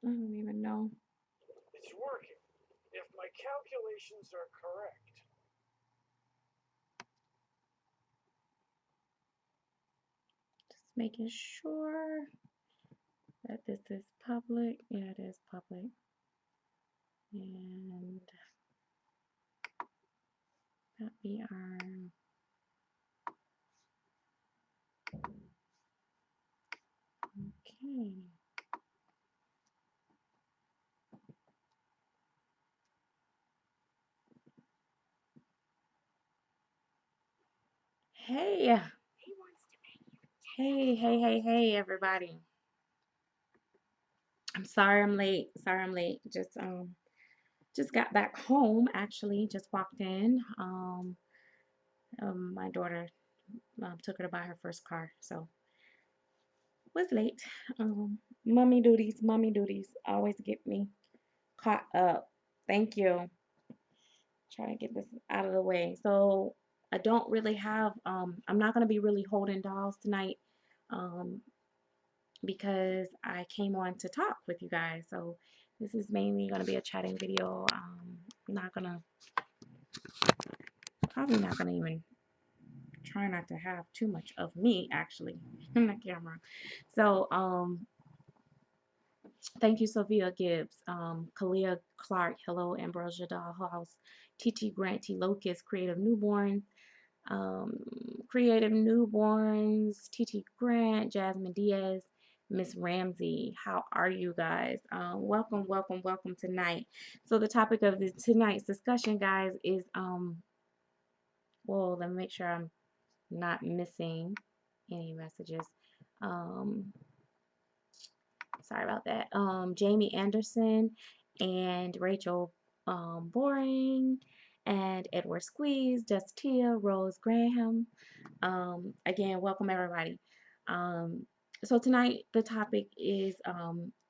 I don't even know. It's working. If my calculations are correct. Just making sure that this is public. Yeah, it is public. And that we are okay. Hey, hey, everybody. I'm sorry I'm late. Sorry I'm late. Just got back home actually. Just walked in. My daughter took her to buy her first car, so was late. Mommy duties always get me caught up. Thank you. Try to get this out of the way. So I don't really have I'm not gonna be really holding dolls tonight. Um because I came on to talk with you guys. So this is mainly gonna be a chatting video. Not gonna probably not gonna even try not to have too much of me actually in the camera. So thank you, Sophia Gibbs, Kalia Clark, hello, Ambrosia Dollhouse, TT Grant, T Locust, um, Creative Newborns, TT Grant, Jasmine Diaz, Miss Ramsey. How are you guys? Welcome tonight. So the topic of tonight's discussion, guys, is well, let me make sure I'm not missing any messages. Um, Sorry about that. Jamie Anderson and Rachel Boring and Edward Squeeze, Justia, Rose Graham. Again, welcome everybody. Um, so tonight the topic is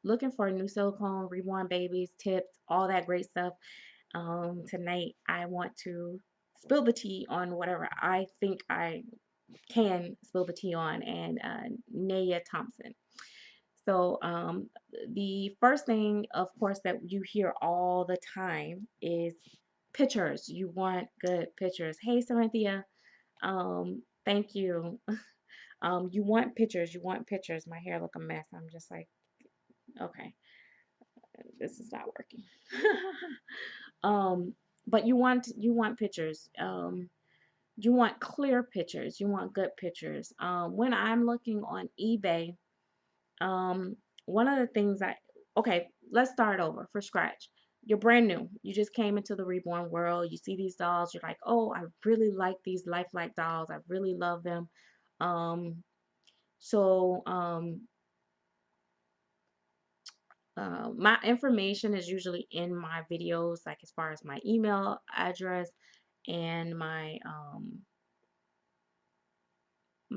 looking for new silicone, reborn babies, tips, all that great stuff. Tonight I want to spill the tea on whatever I think I can spill the tea on, and Naya Thompson. So, the first thing, of course, that you hear all the time is pictures. You want good pictures. Hey, Cynthia, thank you. You want pictures. You want pictures. My hair look a mess. I'm just like, okay, this is not working. um, but you want pictures. You want clear pictures. You want good pictures. When I'm looking on eBay, Um, one of the things okay, let's start over for scratch. You're brand new. You just came into the reborn world. You see these dolls. You're like, oh, I really like these lifelike dolls. I really love them. Um, so my information is usually in my videos, like as far as my email address and my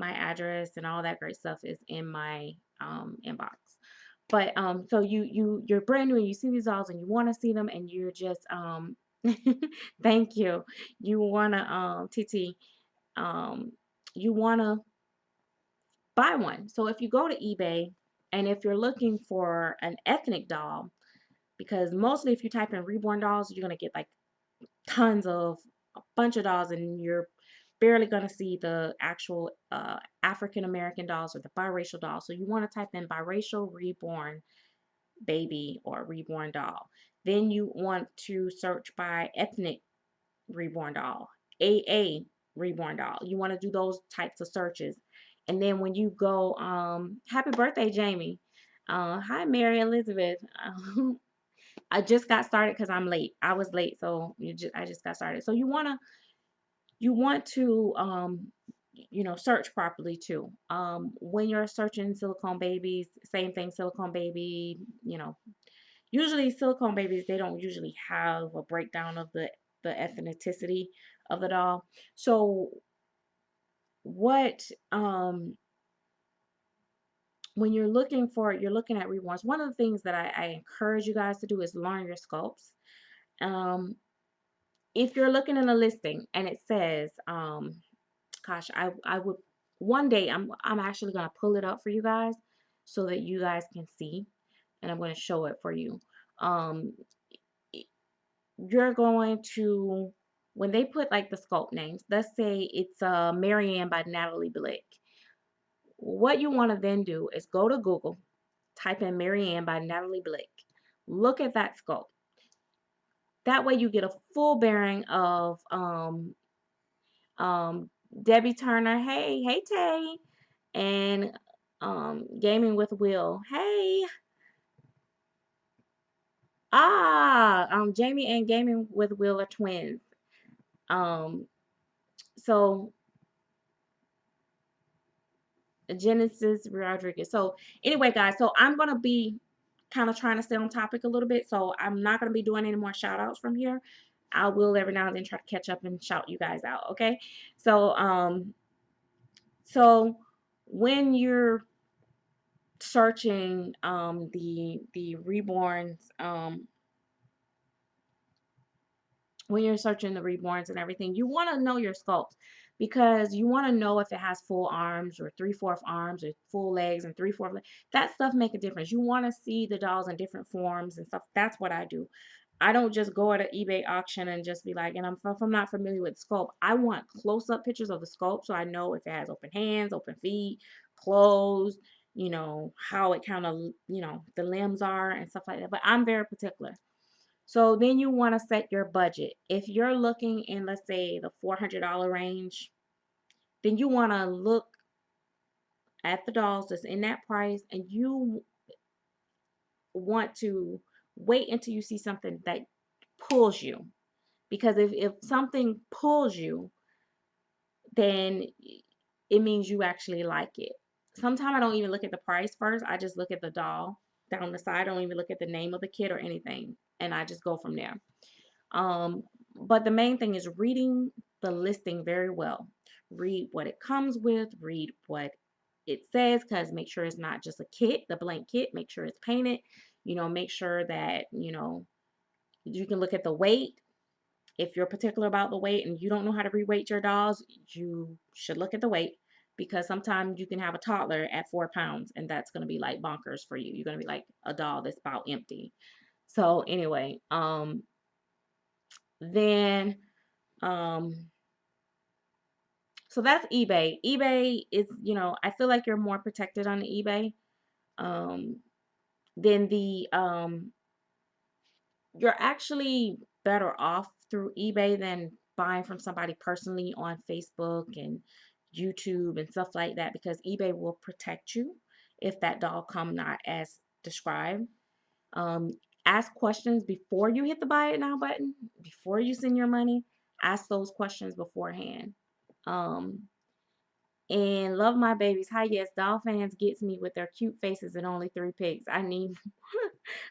address and all that great stuff is in my inbox. But so you're brand new and you see these dolls and you want to see them and you're just thank you. You wanna TT um you wanna buy one. So if you go to eBay and if you're looking for an ethnic doll, because mostly if you type in reborn dolls, you're gonna get like tons of a bunch of dolls and you're barely going to see the actual African American dolls or the biracial dolls. So you want to type in biracial reborn baby or reborn doll. Then you want to search by ethnic reborn doll, AA reborn doll. You want to do those types of searches. And then when you go, happy birthday, Jamie. Hi, Mary Elizabeth. I just got started because I'm late. I was late, so I just got started. So you want to search properly too. When you're searching silicone babies, same thing, silicone baby. Usually silicone babies, they don't usually have a breakdown of the ethnicity of the doll. So what when you're looking at reborns, one of the things that I encourage you guys to do is learn your sculpts. Um, if you're looking in a listing and it says, gosh, I would one day I'm actually gonna pull it up for you guys so that you guys can see. and I'm going to show it for you. Um, you're going to, when they put like the sculpt names, let's say it's Marianne by Natalie Blick. What you want to then do is go to Google, type in Marianne by Natalie Blick, look at that sculpt. That way you get a full bearing of um, Debbie Turner, hey Tay, and Gaming with Will, hey, Jamie and Gaming with Will are twins. Um, so Genesis Rodriguez. So anyway, guys, so I'm gonna be kind of trying to stay on topic a little bit. So I'm not gonna be doing any more shout outs from here. I will every now and then try to catch up and shout you guys out. Okay. So so when you're searching the reborns, when you're searching the reborns and everything, you want to know your sculpts because you want to know if it has full arms or 3/4 arms or full legs and 3/4 legs. That stuff make a difference. You want to see the dolls in different forms and stuff. That's what I do. I don't just go at an eBay auction and just be like, and if I'm not familiar with sculpt, I want close-up pictures of the sculpt so I know if it has open hands, open feet, closed, how it kind of, the limbs are and stuff like that. But I'm very particular. So then you want to set your budget. If you're looking in, let's say, the $400 range, then you want to look at the dolls that's in that price and you want to wait until you see something that pulls you. Because if something pulls you, then it means you actually like it. Sometimes I don't even look at the price first. I just look at the doll down the side. I don't even look at the name of the kid or anything. And I just go from there. Um, but the main thing is reading the listing very well. Read what it comes with, read what it says, because make sure it's not just a kit, the blank kit, make sure it's painted, make sure that, you can look at the weight. If you're particular about the weight and you don't know how to reweight your dolls, you should look at the weight because sometimes you can have a toddler at 4 pounds and that's going to be like bonkers for you. You're going to be like a doll that's about empty. So anyway, then um so that's eBay. eBay is, I feel like you're more protected on the eBay. Um than the you're actually better off through eBay than buying from somebody personally on Facebook and YouTube and stuff like that because eBay will protect you if that doll come not as described. Um, ask questions before you hit the buy it now button, before you send your money. Ask those questions beforehand. Um, and love my babies. Hi, yes, doll fans gets me with their cute faces and only 3 pigs. I need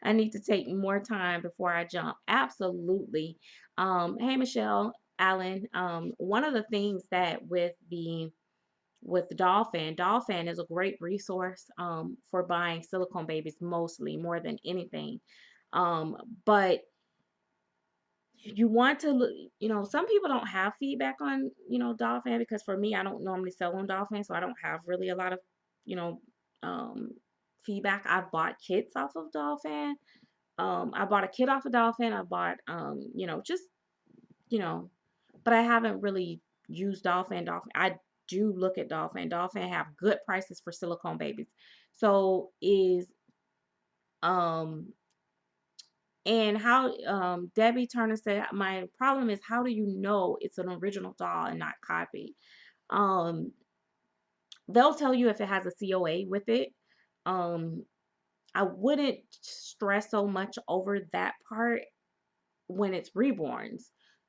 I need to take more time before I jump. Absolutely. Hey Michelle Allen. One of the things that with Dolphin is a great resource for buying silicone babies mostly more than anything. But you want to look, some people don't have feedback on, Dolphin because for me, I don't normally sell on Dolphin, so I don't have really a lot of, you know, um, feedback. I bought kits off of Dolphin. I bought a kit off of Dolphin. I bought, just, you know, but I haven't really used Dolphin. I do look at Dolphin. Dolphin have good prices for silicone babies. So um, and how Debbie Turner said, my problem is how do you know it's an original doll and not copy? Um, they'll tell you if it has a COA with it. Um, I wouldn't stress so much over that part when it's reborns.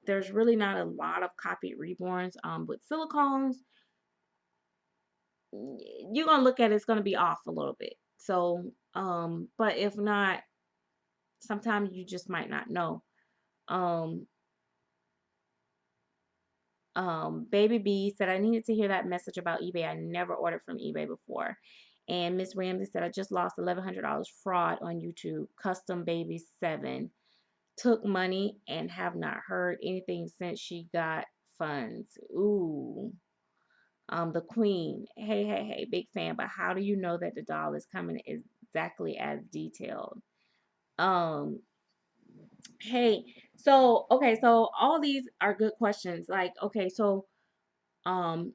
There's really not a lot of copied reborns. With silicones, you're gonna look at it, it's gonna be off a little bit. So, but if not, sometimes you just might not know. Um, Baby B said, I needed to hear that message about eBay. I never ordered from eBay before. And Miss Ramsey said, I just lost $1,100 fraud on YouTube. Custom Baby 7. Took money and have not heard anything since she got funds. Ooh. The Queen. Hey, hey, hey, big fan. But how do you know that the doll is coming? Is exactly as detailed. Um, hey, so okay, so all these are good questions. Like, okay, so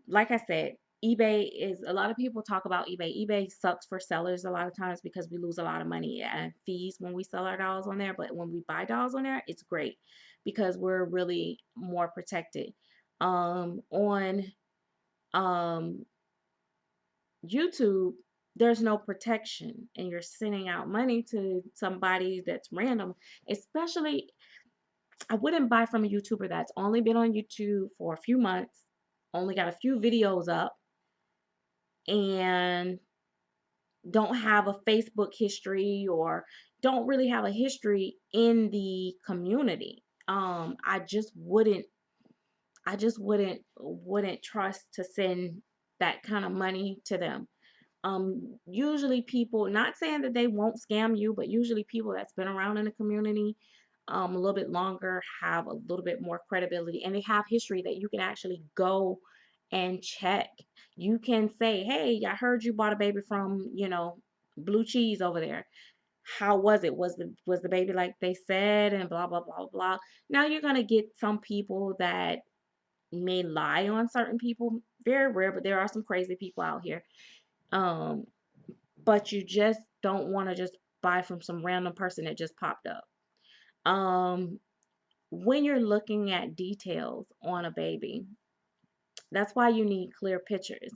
like I said, eBay is a lot of people talk about eBay. eBay sucks for sellers a lot of times because we lose a lot of money and fees when we sell our dolls on there. But when we buy dolls on there, it's great because we're really more protected. On um YouTube, there's no protection and you're sending out money to somebody that's random, especially I wouldn't buy from a YouTuber that's only been on YouTube for a few months, only got a few videos up, and don't have a Facebook history or don't really have a history in the community. I just wouldn't trust to send that kind of money to them. Usually people, not saying that they won't scam you, but usually people that's been around in the community a little bit longer have a little bit more credibility and they have history that you can actually go and check. You can say, hey, I heard you bought a baby from, Blue Cheese over there. How was it? Was the baby like they said and blah blah blah blah. Now you're gonna get some people that may lie on certain people. Very rare, but there are some crazy people out here. Um, but you just don't want to just buy from some random person that just popped up. Um, when you're looking at details on a baby, that's why you need clear pictures.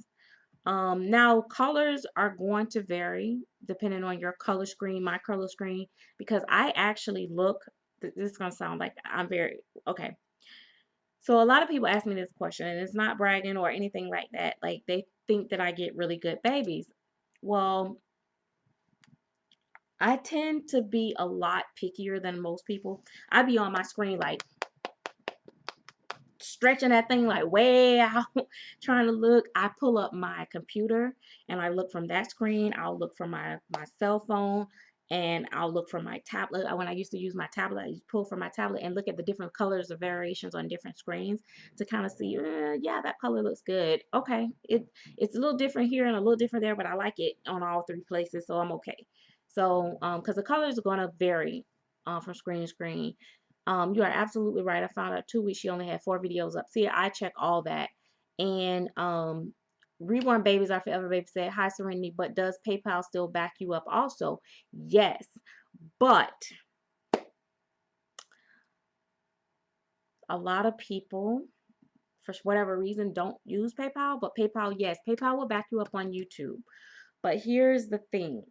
Now colors are going to vary depending on your color screen, my color screen, because I actually look, this is going to sound like I'm very, okay. So a lot of people ask me this question and it's not bragging or anything like that. Like they think that I get really good babies. Well, I tend to be a lot pickier than most people. I be on my screen like stretching that thing like way out, trying to look. I pull up my computer and I look from that screen. I'll look from my cell phone and I'll look from my tablet. When I used to use my tablet, I used to pull from my tablet and look at the different colors or variations on different screens to kind of see, yeah, that color looks good. Okay, it's a little different here and a little different there, but I like it on all three places, so I'm okay. So, because the colors are going to vary from screen to screen. You are absolutely right. I found out 2 weeks she only had 4 videos up. See, I check all that. And Reborn Babies Are Forever Baby said, hi Serenity, but does PayPal still back you up also? Yes. But a lot of people, for whatever reason, don't use PayPal. But PayPal, yes, PayPal will back you up on YouTube. But here's the thing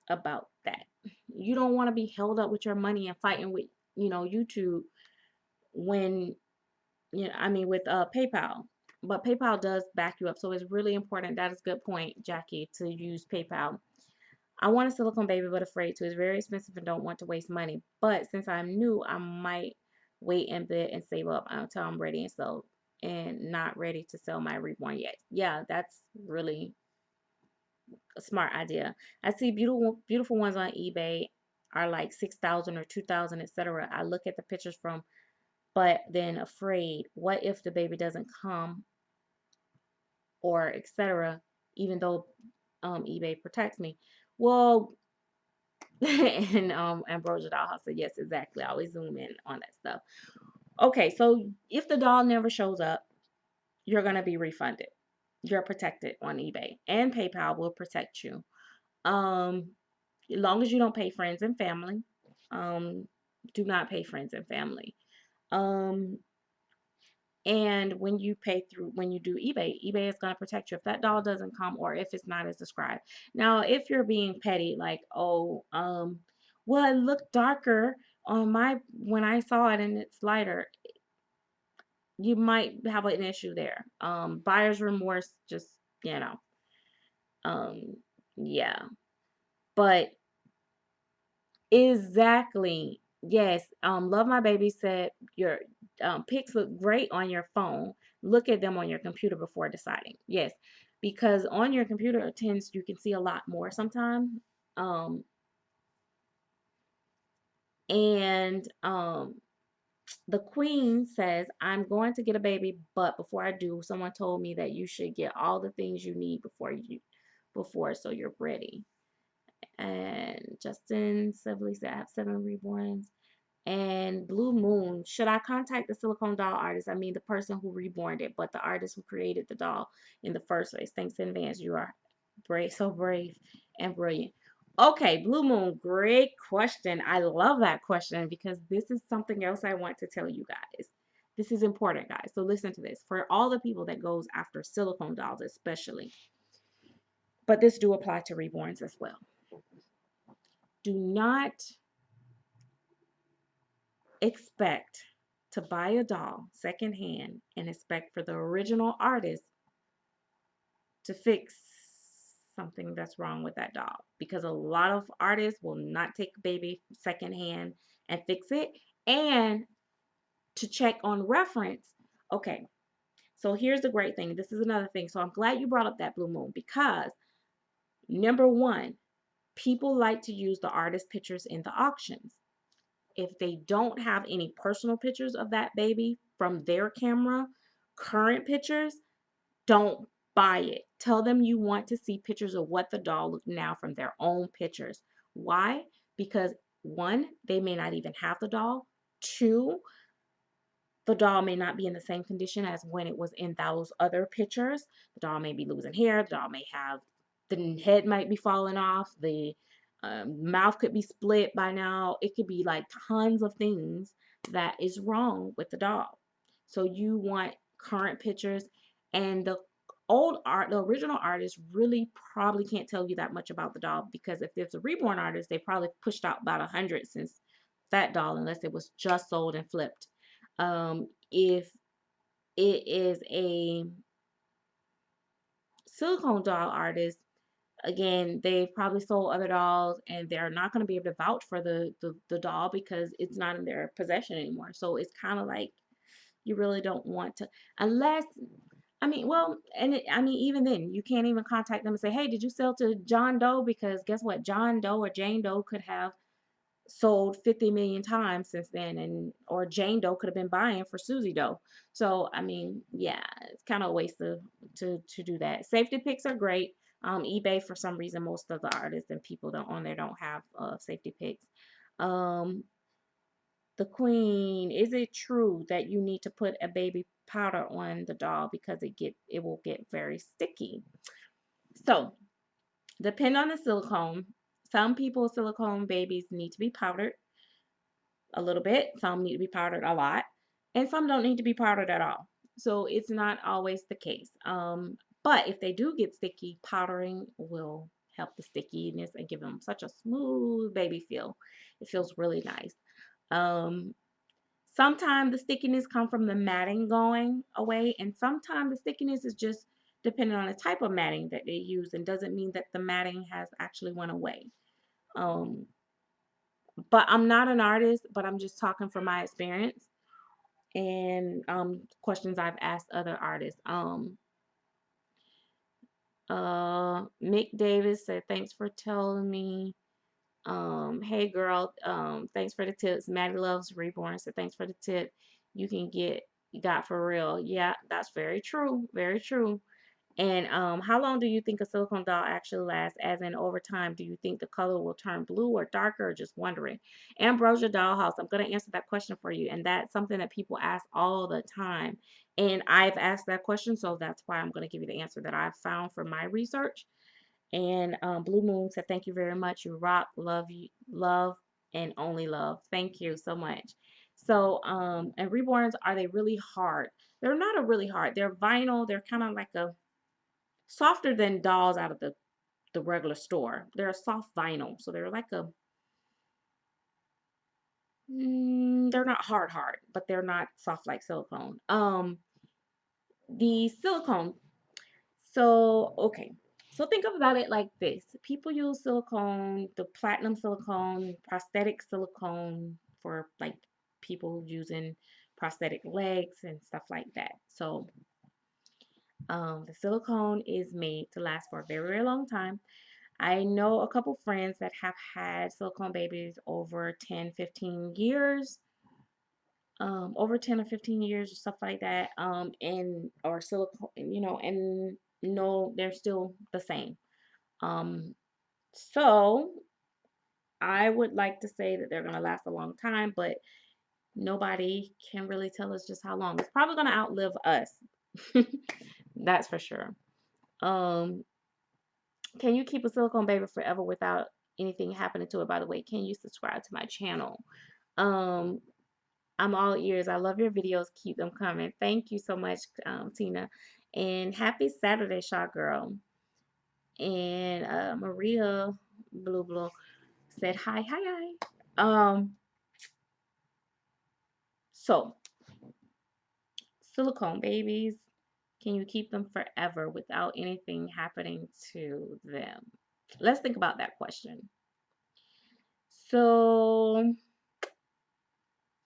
about that. You don't want to be held up with your money and fighting with, YouTube when I mean with PayPal. But PayPal does back you up. So it's really important. That is a good point, Jackie, to use PayPal. I want a silicone baby but afraid to. It's very expensive and don't want to waste money. But since I'm new, I might wait a bit and save up until I'm ready and not ready to sell my reborn yet. Yeah, that's really a smart idea. I see beautiful ones on eBay are like 6,000 or 2,000, etc. I look at the pictures from but then afraid, what if the baby doesn't come or etc. Even though eBay protects me. Well, and Ambrosia Dollhouse said yes, exactly. I always zoom in on that stuff. Okay, so if the doll never shows up, you're gonna be refunded. You're protected on eBay, and PayPal will protect you. As long as you don't pay friends and family. Um, do not pay friends and family. Um, And when you do eBay, eBay is going to protect you if that doll doesn't come or if it's not as described. Now, if you're being petty, like, oh, well, it looked darker on my when I saw it and it's lighter, you might have an issue there. Buyer's remorse, just you know, um, yeah. But exactly. Yes. Love My Baby said your pics look great on your phone. Look at them on your computer before deciding. Yes, because on your computer it tends you can see a lot more sometimes. Um, and the queen says, I'm going to get a baby, but before I do, someone told me that you should get all the things you need before so you're ready. And Justin Sibley said, I have 7 reborns. And Blue Moon, should I contact the silicone doll artist? I mean, the person who reborned it, but the artist who created the doll in the first place. Thanks in advance. You are brave, so brave and brilliant. Okay, Blue Moon, great question. I love that question because this is something else I want to tell you guys. This is important, guys. So listen to this. For all the people that goes after silicone dolls, especially, but this do apply to reborns as well. Do not expect to buy a doll secondhand and expect for the original artist to fix something that's wrong with that doll, because a lot of artists will not take a baby secondhand and fix it. And to check on reference, okay, so here's the great thing. This is another thing. So I'm glad you brought up that Blue Moon, because number one, people like to use the artist pictures in the auctions. If they don't have any personal pictures of that baby from their camera, current pictures, don't buy it. Tell them you want to see pictures of what the doll looks now from their own pictures. Why? Because one, they may not even have the doll. Two, the doll may not be in the same condition as when it was in those other pictures. The doll may be losing hair. The doll may have, the head might be falling off. The mouth could be split by now. It could be like tons of things that is wrong with the doll. So you want current pictures, and the old art, the original artist really probably can't tell you that much about the doll, because if it's a reborn artist, they probably pushed out about 100 since that doll, unless it was just sold and flipped. If it is a silicone doll artist, again, they've probably sold other dolls and they're not going to be able to vouch for the doll because it's not in their possession anymore. So it's kind of like you really don't want to, unless, I mean, well, and I mean, even then, you can't even contact them and say, hey, did you sell to John Doe? Because guess what? John Doe or Jane Doe could have sold 50 million times since then, and or Jane Doe could have been buying for Susie Doe. So I mean, yeah, it's kind of a waste of to do that. Safety picks are great. eBay, for some reason, most of the artists and people don't on there don't have safety picks. um the Queen, is it true that you need to put a baby powder on the doll because it will get very sticky? So depend on the silicone. Some people silicone babies need to be powdered a little bit, some need to be powdered a lot, and some don't need to be powdered at all. So it's not always the case. But if they do get sticky, powdering will help the stickiness and give them such a smooth baby feel. It feels really nice. Um, Sometimes the stickiness come from the matting going away, and sometimes the stickiness is just depending on the type of matting that they use, and doesn't mean that the matting has actually went away. Um, but I'm not an artist, but I'm just talking from my experience and questions I've asked other artists. Mick Davis said, thanks for telling me. Hey girl, thanks for the tips. Maddie loves Reborn, so thanks for the tip. You can get got for real. Yeah, that's very true. Very true. And how long do you think a silicone doll actually lasts? As in, over time, do you think the color will turn blue or darker? Or just wondering. Ambrosia Dollhouse, I'm going to answer that question for you. And that's something that people ask all the time. And I've asked that question, so that's why I'm going to give you the answer that I've found from my research. And Blue Moon said, thank you very much. You rock, love you, love, and only love. Thank you so much. So, and reborns, are they really hard? They're not a really hard. They're vinyl. They're kind of like a softer than dolls out of the regular store. They're a soft vinyl, so they're like a they're not hard, but they're not soft like silicone. The silicone. So okay, so think about it like this: people use silicone, the platinum silicone, prosthetic silicone for like people using prosthetic legs and stuff like that. So the silicone is made to last for a very, very long time. I know a couple friends that have had silicone babies over 10, 15 years, over 10 or 15 years or stuff like that, and or silicone, and no, they're still the same. Um, So I would like to say that they're gonna last a long time, but nobody can really tell us just how long. It's probably gonna outlive us. That's for sure. Um, can you keep a silicone baby forever without anything happening to it? By the way, can you subscribe to my channel? Um, I'm all ears. I love your videos. Keep them coming. Thank you so much, Tina. And happy Saturday, Shot Girl. And Maria Blue Blue said hi, hi, hi. So silicone babies, can you keep them forever without anything happening to them? Let's think about that question. So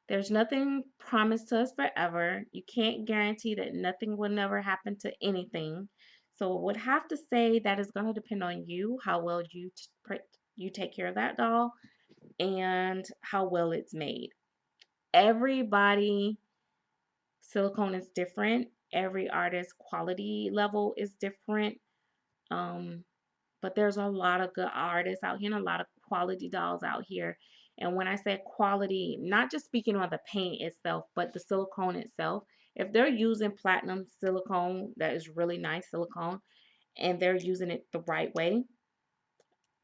there's nothing promised to us forever. You can't guarantee that nothing will never happen to anything. So I would have to say that is going to depend on you, how well you take care of that doll, and how well it's made. Everybody silicone is different. Every artist quality level is different. Um, but there's a lot of good artists out here and a lot of quality dolls out here. And when I say quality, not just speaking on the paint itself, but the silicone itself. If they're using platinum silicone, that is really nice silicone, and they're using it the right way,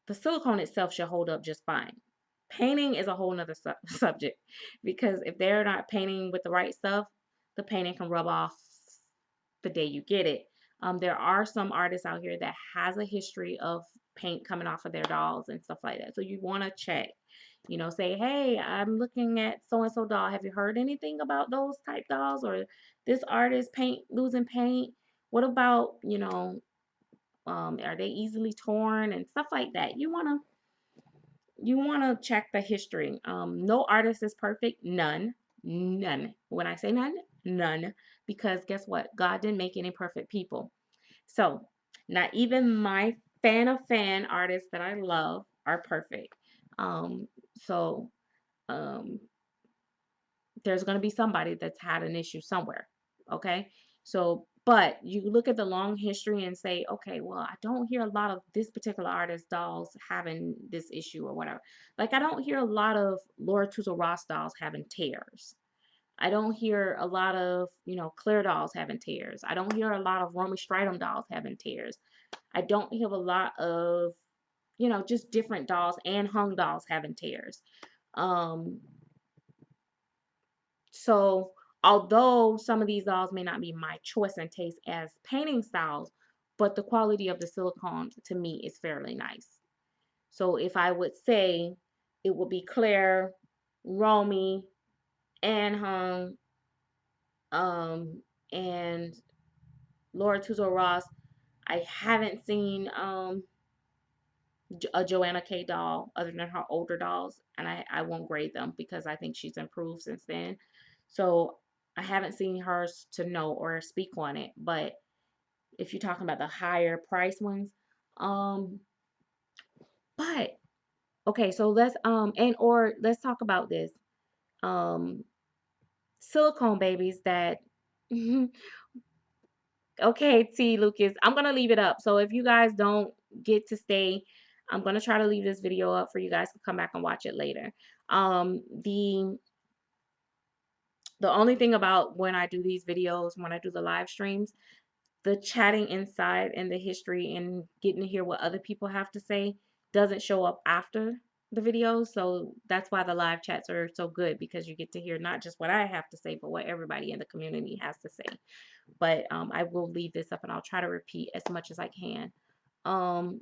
the silicone itself should hold up just fine. Painting is a whole nother subject because if they're not painting with the right stuff, the painting can rub off the day you get it. There are some artists out here that has a history of paint coming off of their dolls and stuff like that. So you want to check, say, hey, I'm looking at so and so doll. Have you heard anything about those type dolls or this artist paint losing paint? What about, are they easily torn and stuff like that? You want to check the history. No artist is perfect. None. When I say none, none. Because guess what? God didn't make any perfect people. So not even my fan artists that I love are perfect. Um, so um, there's going to be somebody that's had an issue somewhere. Okay. So, but you look at the long history and say, okay, well, I don't hear a lot of this particular artist dolls having this issue or whatever. Like, I don't hear a lot of Laura Tuzo Ross dolls having tears. I don't hear a lot of, Claire dolls having tears. I don't hear a lot of Romy Stridham dolls having tears. I don't hear a lot of, just different dolls and hung dolls having tears. Um, So, although some of these dolls may not be my choice and taste as painting styles, but the quality of the silicone to me is fairly nice. So, if I would say it would be Claire, Romy, and Hung, and Laura Tuzo Ross. I haven't seen a Joanna K doll other than her older dolls, and I won't grade them because I think she's improved since then. So I haven't seen hers to know or speak on it. But if you're talking about the higher price ones, um, but okay, so let's talk about this. Um, silicone babies that okay, T Lucas, I'm gonna leave it up. So if you guys don't get to stay, I'm gonna try to leave this video up for you guys to come back and watch it later. The only thing about when I do these videos, when I do the live streams, the chatting inside and the history and getting to hear what other people have to say doesn't show up after the video. So that's why the live chats are so good because you get to hear not just what I have to say, but what everybody in the community has to say. But I will leave this up and I'll try to repeat as much as I can. Um,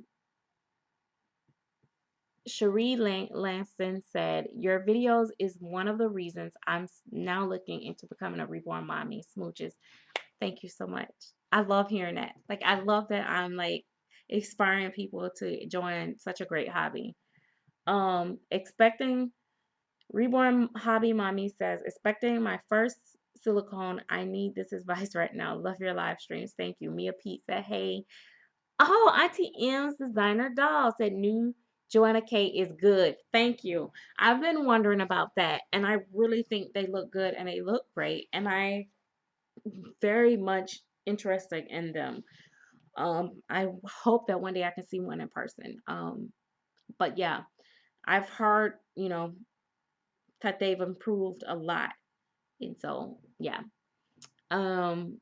Cherie Lanston said, your videos is one of the reasons I'm now looking into becoming a reborn mommy. Smooches. Thank you so much. I love hearing that. Like, I love that I'm like inspiring people to join such a great hobby. Expecting Reborn Hobby Mommy says, expecting my first silicone. I need this advice right now. Love your live streams. Thank you. Mia Pete said, hey. Oh, Auntie M's designer doll said new Joanna K is good. Thank you. I've been wondering about that, and I really think they look good and they look great, and I very much interested in them. I hope that one day I can see one in person. But yeah, I've heard, that they've improved a lot. And so, yeah. Um,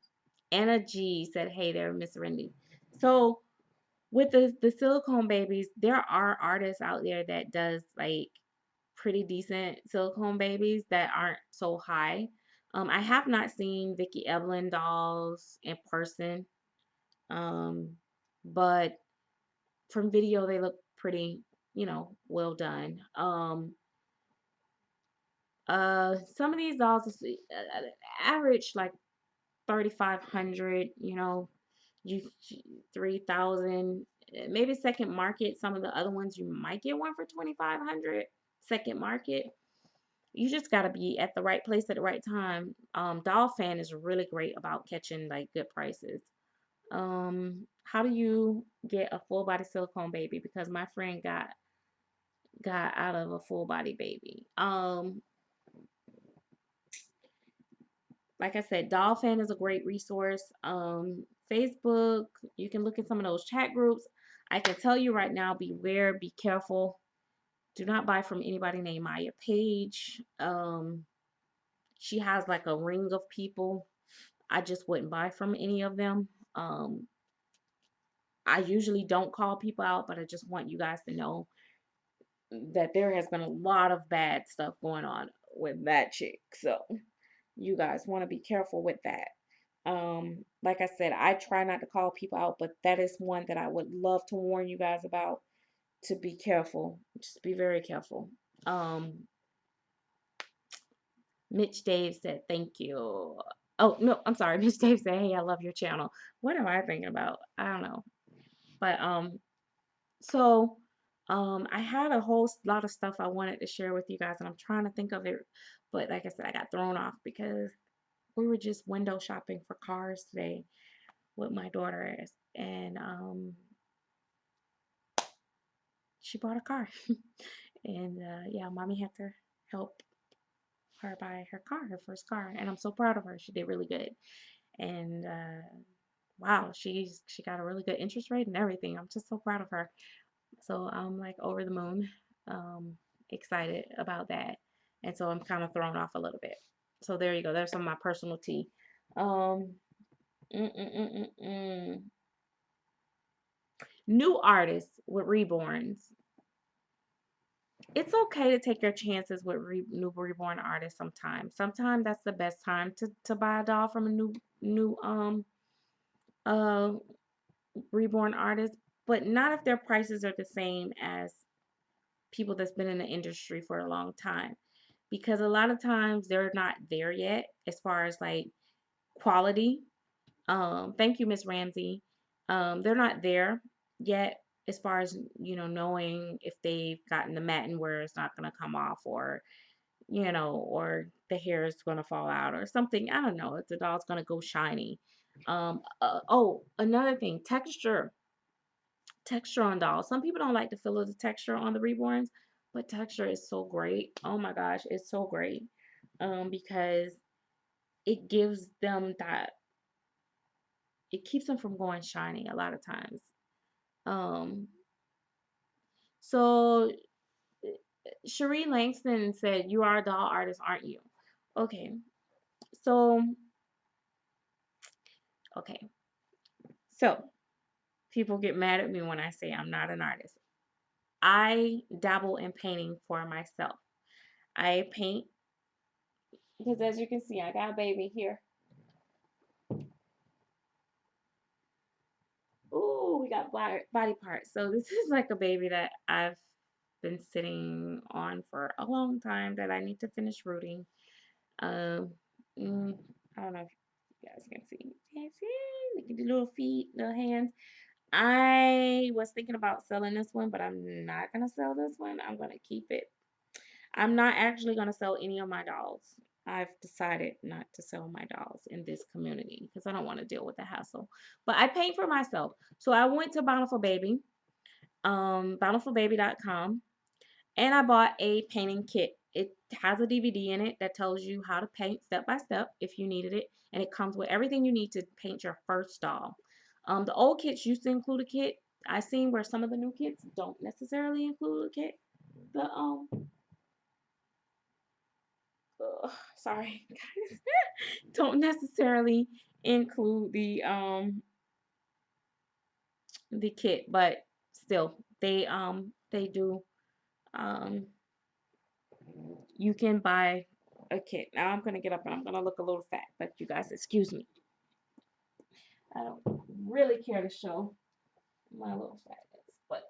Anna G said, "Hey there, Miss Serenity." So with the silicone babies, there are artists out there that does like pretty decent silicone babies that aren't so high. I have not seen Vicky Evelyn dolls in person, um, but from video they look pretty, well done. Some of these dolls is average like 3,500, you 3,000, maybe second market. Some of the other ones you might get one for 2,500 second market. You just got to be at the right place at the right time. Doll Fan is really great about catching like good prices. How do you get a full body silicone baby? Because my friend got out of a full body baby. Like I said, Doll Fan is a great resource. Facebook, you can look at some of those chat groups. I can tell you right now, beware, be careful. Do not buy from anybody named Maya Page. She has like a ring of people. I just wouldn't buy from any of them. I usually don't call people out, but I just want you guys to know that there has been a lot of bad stuff going on with that chick. So you guys want to be careful with that. Like I said, I try not to call people out, but that is one that I would love to warn you guys about, to be careful. Just be very careful. Mitch Dave said thank you. Oh no, I'm sorry. Mitch Dave said, "Hey, I love your channel." What am I thinking about? I don't know. But so I had a whole lot of stuff I wanted to share with you guys, and I'm trying to think of it. But like I said, I got thrown off because we were just window shopping for cars today with my daughter, and she bought a car. And yeah, mommy had to help her buy her car, her first car, and I'm so proud of her. She did really good. And wow, she got a really good interest rate and everything. I'm just so proud of her. So I'm like over the moon, excited about that. And so I'm kind of thrown off a little bit. So there you go. There's some of my personal tea. Um, mm, mm, mm, mm, mm. New artists with reborns. It's okay to take your chances with new reborn artists sometimes. Sometimes that's the best time to buy a doll from a new uh reborn artist, but not if their prices are the same as people that's been in the industry for a long time. Because a lot of times they're not there yet as far as like quality. Thank you, Miss Ramsey. They're not there yet as far as knowing if they've gotten the matin where it's not gonna come off, or or the hair is gonna fall out or something. I don't know if the doll's gonna go shiny. Oh, another thing, texture on dolls. Some people don't like to feel the texture on the reborns, but texture is so great. Oh my gosh, it's so great. Because it gives them that, it keeps them from going shiny a lot of times. Um, so Cherie Langston said, "You are a doll artist, aren't you?" Okay, so okay, so people get mad at me when I say I'm not an artist. I dabble in painting for myself. I paint because, as you can see, I got a baby here. Ooh, we got body parts. So this is like a baby that I've been sitting on for a long time that I need to finish rooting. Um, mm, I don't know if you guys can see. Can see? Look at the little feet, little hands. I was thinking about selling this one, but I'm not gonna sell this one. I'm gonna keep it. I'm not actually gonna sell any of my dolls. I've decided not to sell my dolls in this community because I don't want to deal with the hassle. But I paint for myself. So I went to Bountiful Baby, bountifulbaby.com, and I bought a painting kit. It has a DVD in it that tells you how to paint step by step if you needed it, and it comes with everything you need to paint your first doll. The old kits used to include a kit. I seen where some of the new kits don't necessarily include a kit. The sorry guys, don't necessarily include the kit, but still they do um you can buy a kit. Now I'm gonna get up and I'm gonna look a little fat, but you guys excuse me. I don't really care to show my little fatness, but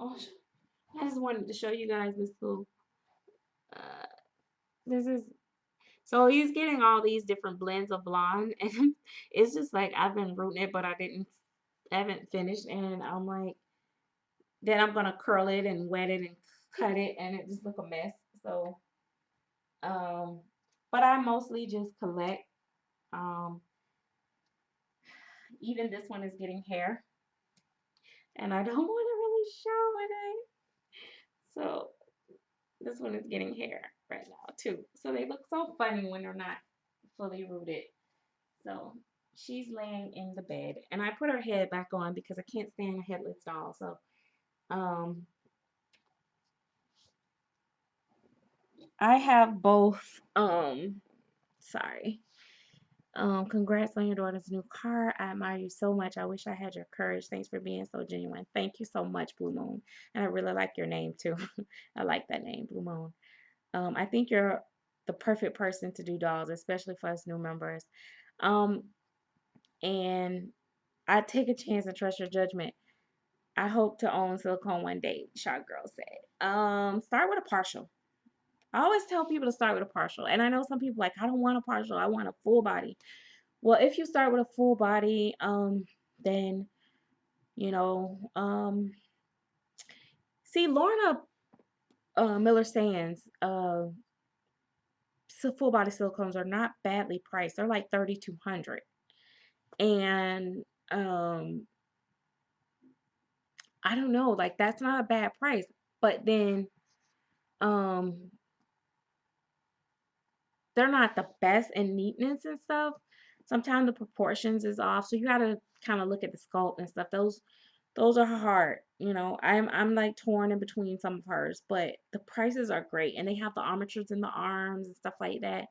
oh, I just wanted to show you guys this little uh this is so he's getting all these different blends of blonde and it's just like I've been rooting it but I haven't finished and I'm like then I'm gonna curl it and wet it and cut it and it just look a mess. So um but I mostly just collect um even this one is getting hair and I don't want to really show it. So this one is getting hair right now too. So they look so funny when they're not fully rooted. So she's laying in the bed and I put her head back on because I can't stand a headless doll. So um I have both sorry. Congrats on your daughter's new car. I admire you so much. I wish I had your courage. Thanks for being so genuine. Thank you so much, Blue Moon. And I really like your name too. I like that name, Blue Moon. I think you're the perfect person to do dolls, especially for us new members. Um, and I take a chance and trust your judgment. I hope to own silicone one day, Shot Girl said. Start with a partial. I always tell people to start with a partial. And I know some people like, I don't want a partial, I want a full body. Well, if you start with a full body, then you know, see Lorna Miller Sands, full body silicones are not badly priced. They're like 3,200, and I don't know, like that's not a bad price. But then um, they're not the best in neatness and stuff. Sometimes the proportions is off, so you gotta kind of look at the sculpt and stuff. Those are hard. You know, I'm like torn in between some of hers, but the prices are great and they have the armatures in the arms and stuff like that.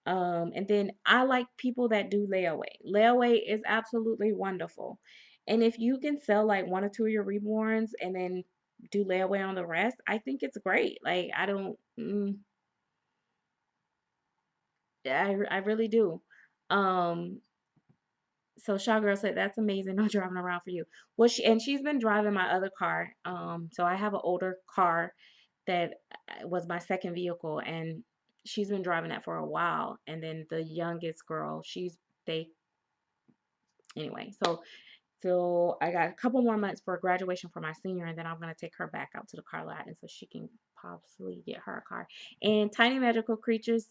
And then I like people that do layaway. Layaway is absolutely wonderful. And if you can sell like one or two of your reborns and then do layaway on the rest, I think it's great. Like I don't I really do. Um so Shawgirl said that's amazing. No driving around for you. Well, she's been driving my other car. So I have an older car that was my second vehicle, and she's been driving that for a while. And then the youngest girl, they anyway. So I got a couple more months for graduation for my senior, and then I'm gonna take her back out to the car lot, and so she can possibly get her a car. And Tiny Magical Creatures,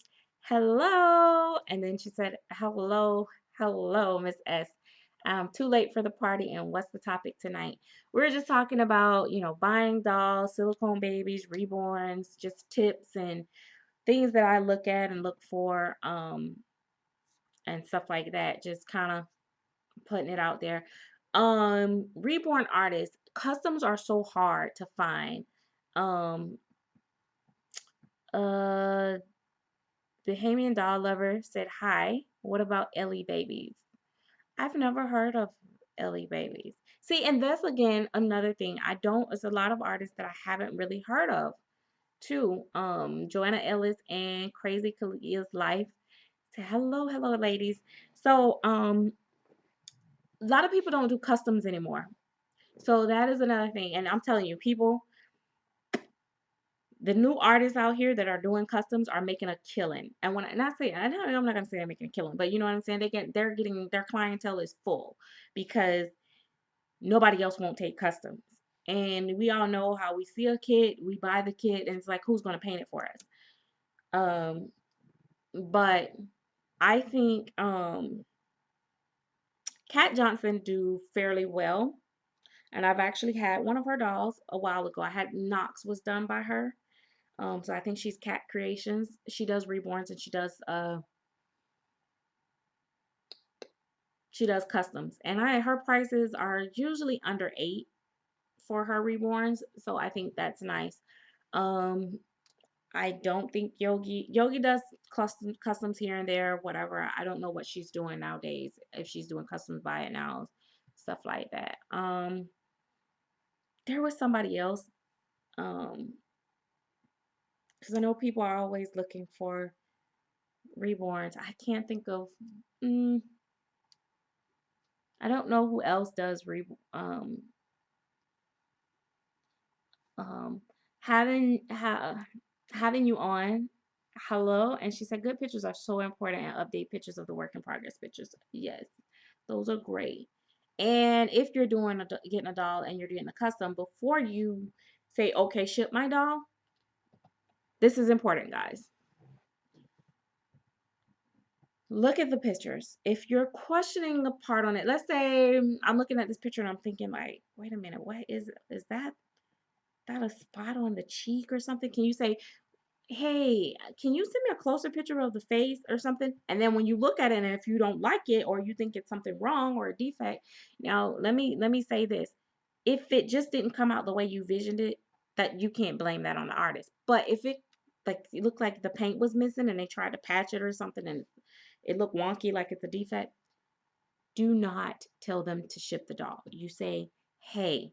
hello. And then she said, hello, hello, Miss S. Too late for the party, and what's the topic tonight? We're just talking about, buying dolls, silicone babies, reborns, just tips and things that I look at and look for, and stuff like that. Just kind of putting it out there. Reborn artists, customs are so hard to find. Um, uh, Bahamian Doll Lover said hi. What about Ellie Babies? I've never heard of Ellie Babies. See, and that's again another thing. I don't. It's a lot of artists that I haven't really heard of too. Joanna Ellis and Crazy Kalia's Life. Say hello, hello, ladies. So, a lot of people don't do customs anymore. So that is another thing. And I'm telling you, people, the new artists out here that are doing customs are making a killing. And when I not say I'm not gonna say they're making a killing, but you know what I'm saying? They're getting their clientele is full because nobody else won't take customs. And we all know how we see a kit, we buy the kit, and it's like who's gonna paint it for us? Um, but I think Kat Johnson do fairly well. And I've actually had one of her dolls a while ago. I had Knox was done by her. So I think she's Cat Creations. She does reborns and She does customs, and I her prices are usually under 8 for her reborns, so I think that's nice. Um, I don't think Yogi does customs here and there, whatever. I don't know what she's doing nowadays, if she's doing customs by it now, stuff like that. There was somebody else, because I know people are always looking for reborns. I can't think of. Mm, I don't know who else does um having you on. Hello, and she said good pictures are so important and update pictures of the work in progress pictures. Yes, those are great. And if you're doing getting a doll and you're doing a custom, before you say okay, ship my doll, this is important, guys. Look at the pictures. If you're questioning the part on it, let's say I'm looking at this picture and I'm thinking like, wait a minute, what is that a spot on the cheek or something? Can you say, hey, can you send me a closer picture of the face or something? And then when you look at it, and if you don't like it or you think it's something wrong or a defect, now let me say this. If it just didn't come out the way you visioned it, that you can't blame that on the artist. But if it looked like the paint was missing and they tried to patch it or something and it looked wonky like it's a defect, do not tell them to ship the doll. You say, hey,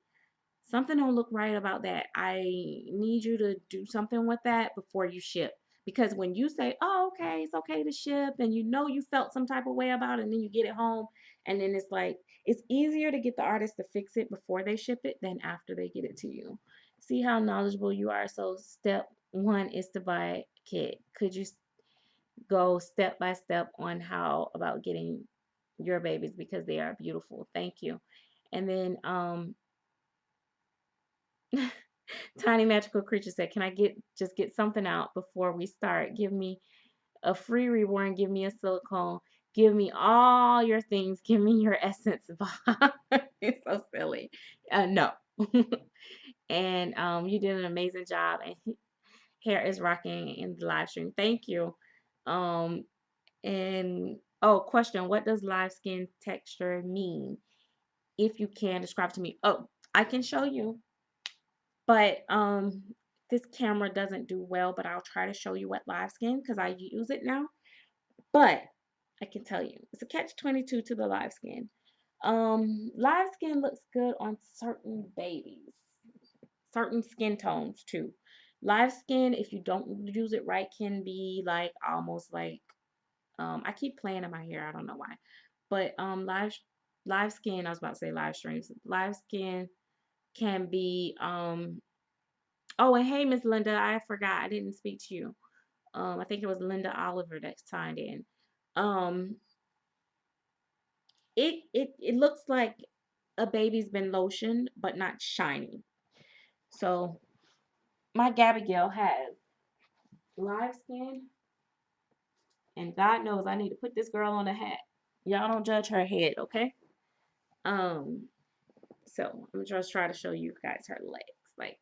something don't look right about that. I need you to do something with that before you ship. Because when you say, oh, okay, it's okay to ship, and you know you felt some type of way about it, and then you get it home, and then it's like, it's easier to get the artist to fix it before they ship it than after they get it to you. See how knowledgeable you are. So, step one is to buy a kit. Could you go step by step on how about getting your babies because they are beautiful? Thank you. And then, Tiny Magical Creature said, "Can I get something out before we start? Give me a free reborn, give me a silicone, give me all your things, give me your essence box." It's so silly. No. And you did an amazing job, and hair is rocking in the live stream. Thank you. Um, and oh, question: what does live skin texture mean? If you can describe to me. Oh, I can show you. But this camera doesn't do well, but I'll try to show you what live skin because I use it now. But I can tell you, it's a catch 22 to the live skin. Live skin looks good on certain babies, certain skin tones too. Live skin, if you don't use it right, can be like almost like I keep playing in my hair, I don't know why. But live skin, I was about to say live streams. Live skin can be oh, and hey, Miss Linda, I forgot I didn't speak to you. I think it was Linda Oliver that signed in. Um, it looks like a baby's been lotioned, but not shiny. So my Gabigail has live skin, and God knows I need to put this girl on a hat. Y'all don't judge her head, okay? Um, so I'm just try to show you guys her legs, like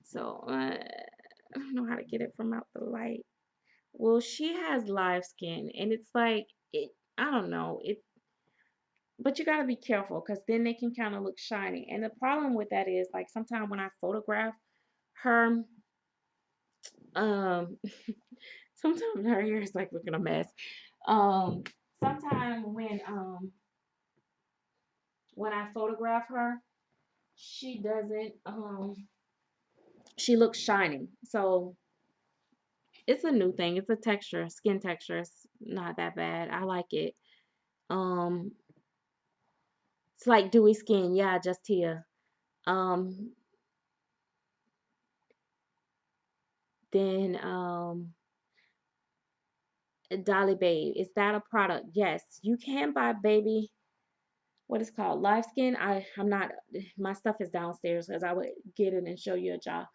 so. I don't know how to get it from out the light. Well, she has live skin, and it's like it. I don't know it, but you gotta be careful because then they can kind of look shiny. And the problem with that is, like, sometimes when I photograph her, um, sometimes her hair is like looking a mess. Um, sometimes when I photograph her, she doesn't she looks shiny. So it's a new thing. It's a texture, skin texture. It's not that bad. I like it. Um, it's like dewy skin. Yeah, just here. Um, then Dolly Babe, is that a product? Yes, you can buy baby. What is called live skin. I'm not. My stuff is downstairs because I would get it and show you a jar.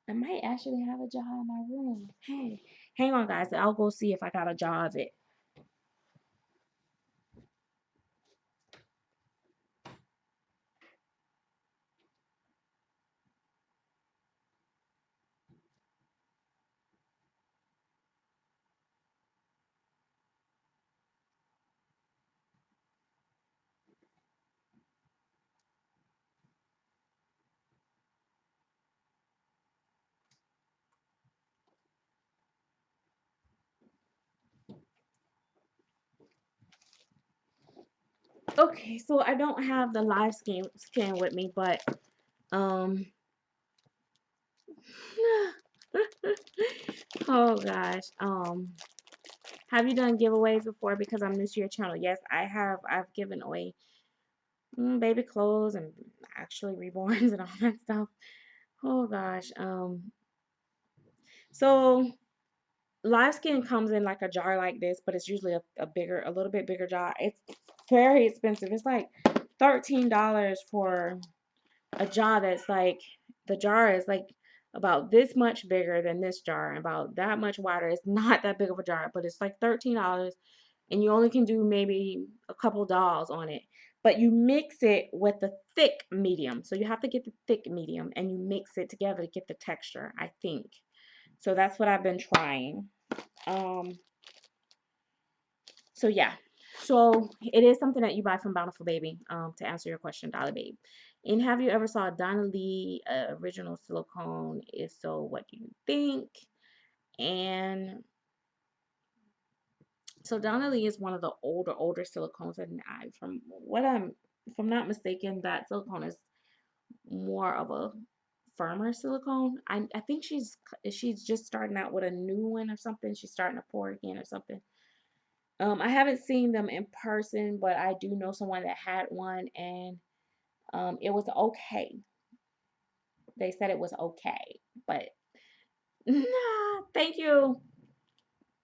I might actually have a jar in my room. Hey, hang on, guys. I'll go see if I got a jar of it. Okay, so I don't have the live scan with me, but um oh gosh. Have you done giveaways before? Because I'm new to your channel. Yes, I have. I've given away baby clothes and actually reborns and all that stuff. Oh gosh. So live skin comes in like a jar like this, but it's usually a little bit bigger jar. It's very expensive. It's like $13 for a jar that's like, the jar is like about this much bigger than this jar, about that much wider. It's not that big of a jar, but it's like $13, and you only can do maybe a couple dolls on it. But you mix it with the thick medium. So you have to get the thick medium and you mix it together to get the texture, I think. So that's what I've been trying. Um, so yeah. So it is something that you buy from Bountiful Baby, to answer your question, Dollar Babe. And have you ever saw Donna Lee original silicone? If so, what do you think? And so Donna Lee is one of the older silicones, and if I'm not mistaken, that silicone is more of a firmer silicone. I think she's just starting out with a new one or something. She's starting to pour again or something. I haven't seen them in person, but I do know someone that had one, and it was okay. They said it was okay, but nah, thank you.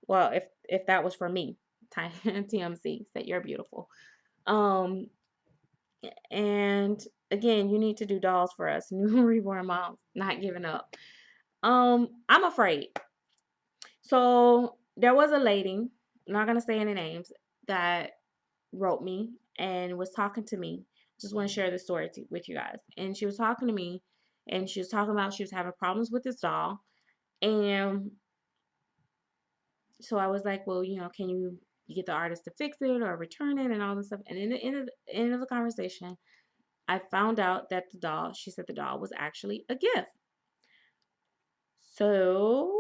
Well, if that was for me, TMC said you're beautiful. Um, and again, you need to do dolls for us, new reborn moms, not giving up. I'm afraid. So there was a lady, I'm not gonna say any names, that wrote me and was talking to me. Just want to share this story with you guys. And she was talking to me, and she was talking about she was having problems with this doll. And so I was like, well, can you get the artist to fix it or return it and all this stuff? And in the end of the conversation, I found out that she said the doll was actually a gift. So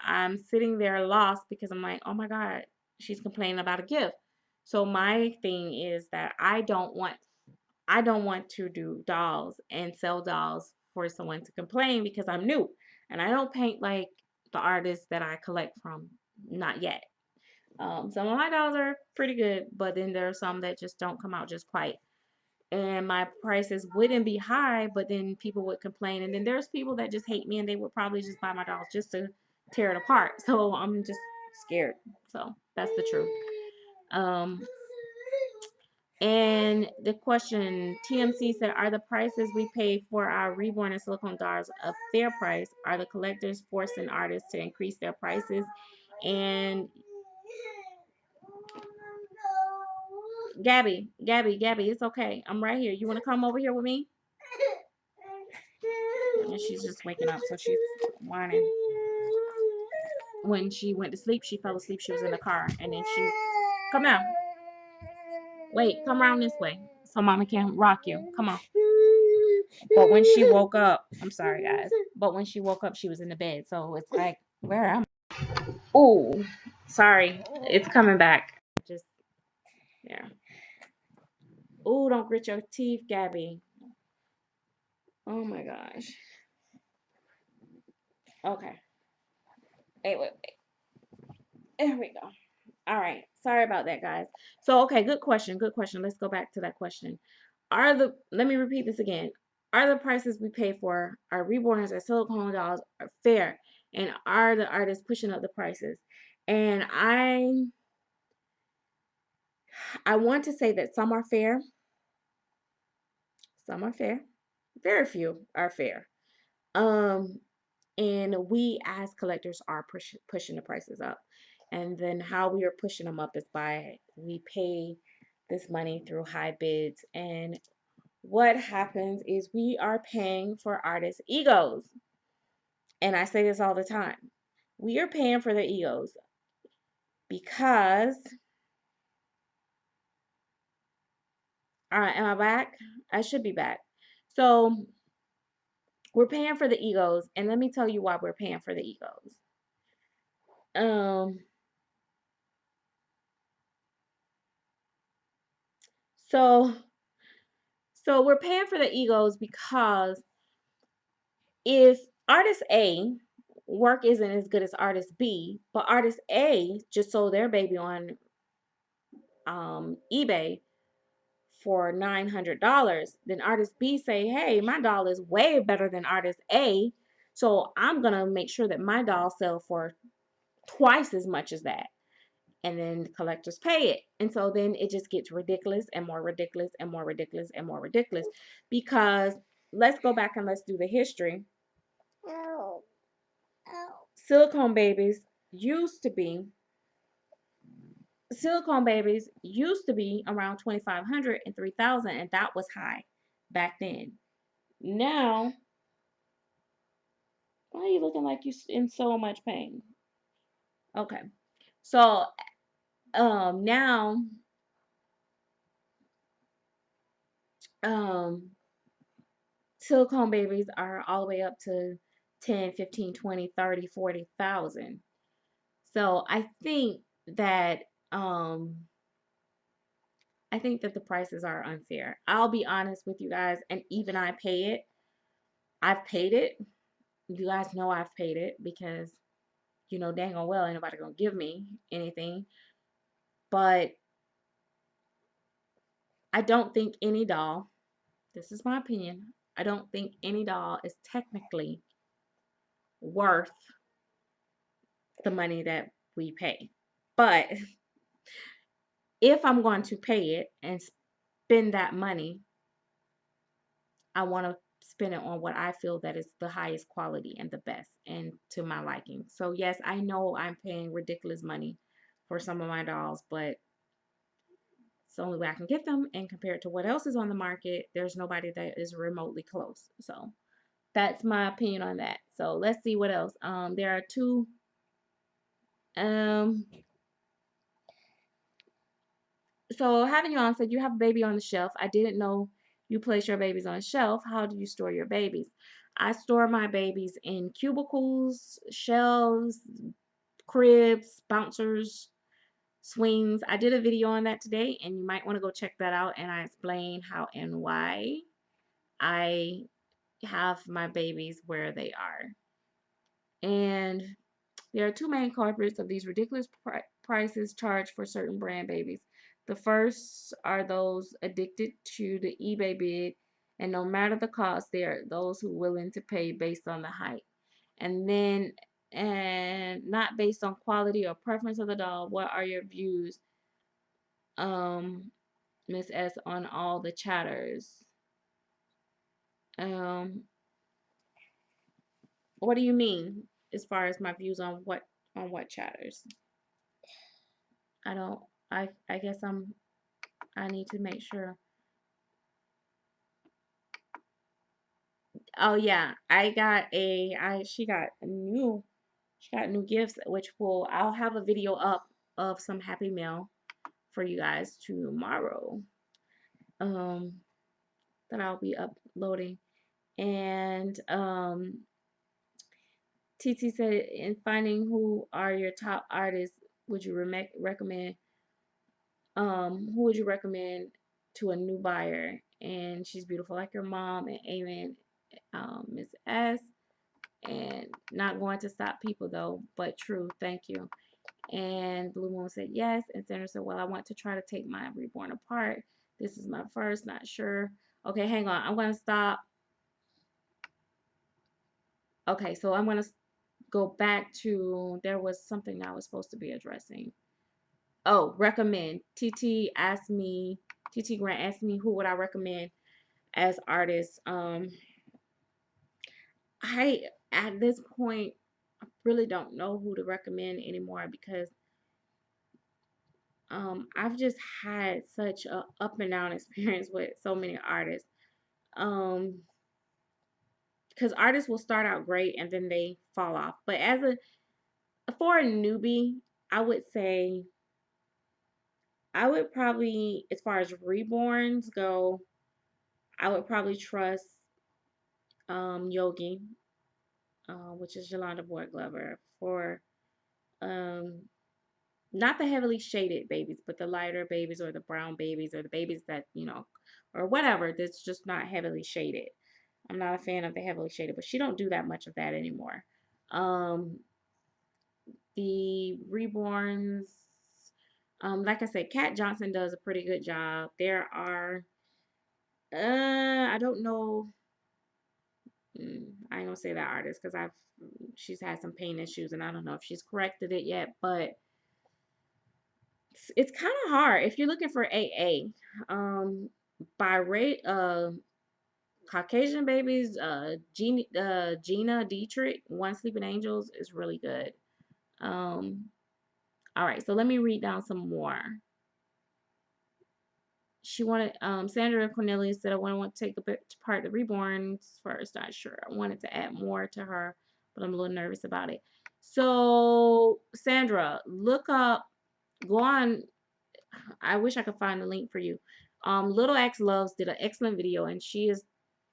I'm sitting there lost because I'm like, oh my God, she's complaining about a gift. So my thing is that I don't want to do dolls and sell dolls for someone to complain because I'm new and I don't paint like the artists that I collect from. Not yet. Some of my dolls are pretty good, but then there are some that just don't come out just quite. And my prices wouldn't be high, but then people would complain. And then there's people that just hate me and they would probably just buy my dolls just to tear it apart. So I'm just scared. So that's the truth. Um, and the question, TMC said, are the prices we pay for our reborn and silicone dolls a fair price? Are the collectors forcing artists to increase their prices? And Gabby, it's okay. I'm right here. You want to come over here with me? And she's just waking up, so she's whining. When she went to sleep, she fell asleep. She was in the car, and then come now. Wait, come around this way so mama can rock you. Come on. But when she woke up, I'm sorry, guys. But when she woke up, she was in the bed. So it's like, where am I? Oh, sorry. It's coming back. Just, yeah. Oh, don't grit your teeth, Gabby. Oh my gosh. Okay. Wait. There we go. All right. Sorry about that, guys. So, okay, good question. Good question. Let's go back to that question. Let me repeat this again. Are the prices we pay for our reborns or silicone dolls are fair? And are the artists pushing up the prices? And I want to say that some are fair, some are fair, very few are fair. Um, and we as collectors are pushing the prices up. And then how we are pushing them up is by we pay this money through high bids. And what happens is we are paying for artists' egos. And I say this all the time. We are paying for their egos because, am I back? I should be back. So we're paying for the egos, and let me tell you why we're paying for the egos. Um, So we're paying for the egos because if artist A work isn't as good as artist B, but artist A just sold their baby on eBay for $900, then artist B say, "Hey, my doll is way better than artist A, so I'm gonna make sure that my doll sell for twice as much as that." And then the collectors pay it, and so then it just gets ridiculous and more ridiculous and more ridiculous and more ridiculous. Because let's go back and let's do the history. Silicone babies used to be silicone babies used to be around 2,500 and 3,000, and that was high back then. Now, why are you looking like you in so much pain? Okay, so now um silicone babies are all the way up to 10, 15, 20, 30, 40,000. So um I think that the prices are unfair. I'll be honest with you guys, and even I pay it. I've paid it. You guys know I've paid it because dang on well ain't nobody gonna give me anything. But I don't think any doll, this is my opinion, I don't think any doll is technically worth the money that we pay. But if I'm going to pay it and spend that money, I want to spend it on what I feel that is the highest quality and the best and to my liking. So yes, I know I'm paying ridiculous money for some of my dolls, but it's the only way I can get them. And compared to what else is on the market, there's nobody that is remotely close. So that's my opinion on that. So let's see what else. There are two. Um, so having you on said you have a baby on the shelf. I didn't know you place your babies on a shelf. How do you store your babies? I store my babies in cubicles, shelves, cribs, bouncers, swings. I did a video on that today, and you might want to go check that out. And I explain how and why I have my babies where they are. And there are two main culprits of these ridiculous prices charged for certain brand babies. The first are those addicted to the eBay bid, and no matter the cost, there are those who are willing to pay based on the hype. And not based on quality or preference of the doll. What are your views, Miss S, on all the chatters? Um, what do you mean as far as my views on what chatters? I don't. I guess I need to make sure. Oh yeah, she got new gifts, which I'll have a video up of some Happy Mail for you guys tomorrow. Um, that I'll be uploading. And TT said, in finding who are your top artists, would you recommend who would you recommend to a new buyer? And she's beautiful like your mom, and amen, Miss S. And not going to stop people though, but true. Thank you. And Blue Moon said yes. And Sandra said, well, I want to try to take my Reborn apart. This is my first, not sure. Okay, hang on. I'm going to stop. Okay, so I'm going to go back to, there was something I was supposed to be addressing. Oh, recommend. TT Grant asked me who would I recommend as artists. I, at this point, I really don't know who to recommend anymore because I've just had such a up and down experience with so many artists. Um, because artists will start out great and then they fall off. But for a newbie, I would say I would probably, as far as reborns go, I would probably trust Yogi, which is Yolanda Boyd Glover. For um not the heavily shaded babies, but the lighter babies or the brown babies or the babies that, or whatever, that's just not heavily shaded. I'm not a fan of the heavily shaded, but she don't do that much of that anymore. Um, the reborns, like I said, Kat Johnson does a pretty good job. There are, I don't know, I ain't gonna say that artist because she's had some pain issues and I don't know if she's corrected it yet, but it's kind of hard if you're looking for AA. By rate, Caucasian Babies, Gina Dietrich, One Sleeping Angels is really good. Um, all right, so let me read down some more. She wanted, Sandra Cornelius said, I want to take a bit part the reborns first. Not sure. I wanted to add more to her, but I'm a little nervous about it. So, Sandra, look up, go on. I wish I could find the link for you. Little X Loves did an excellent video, and she is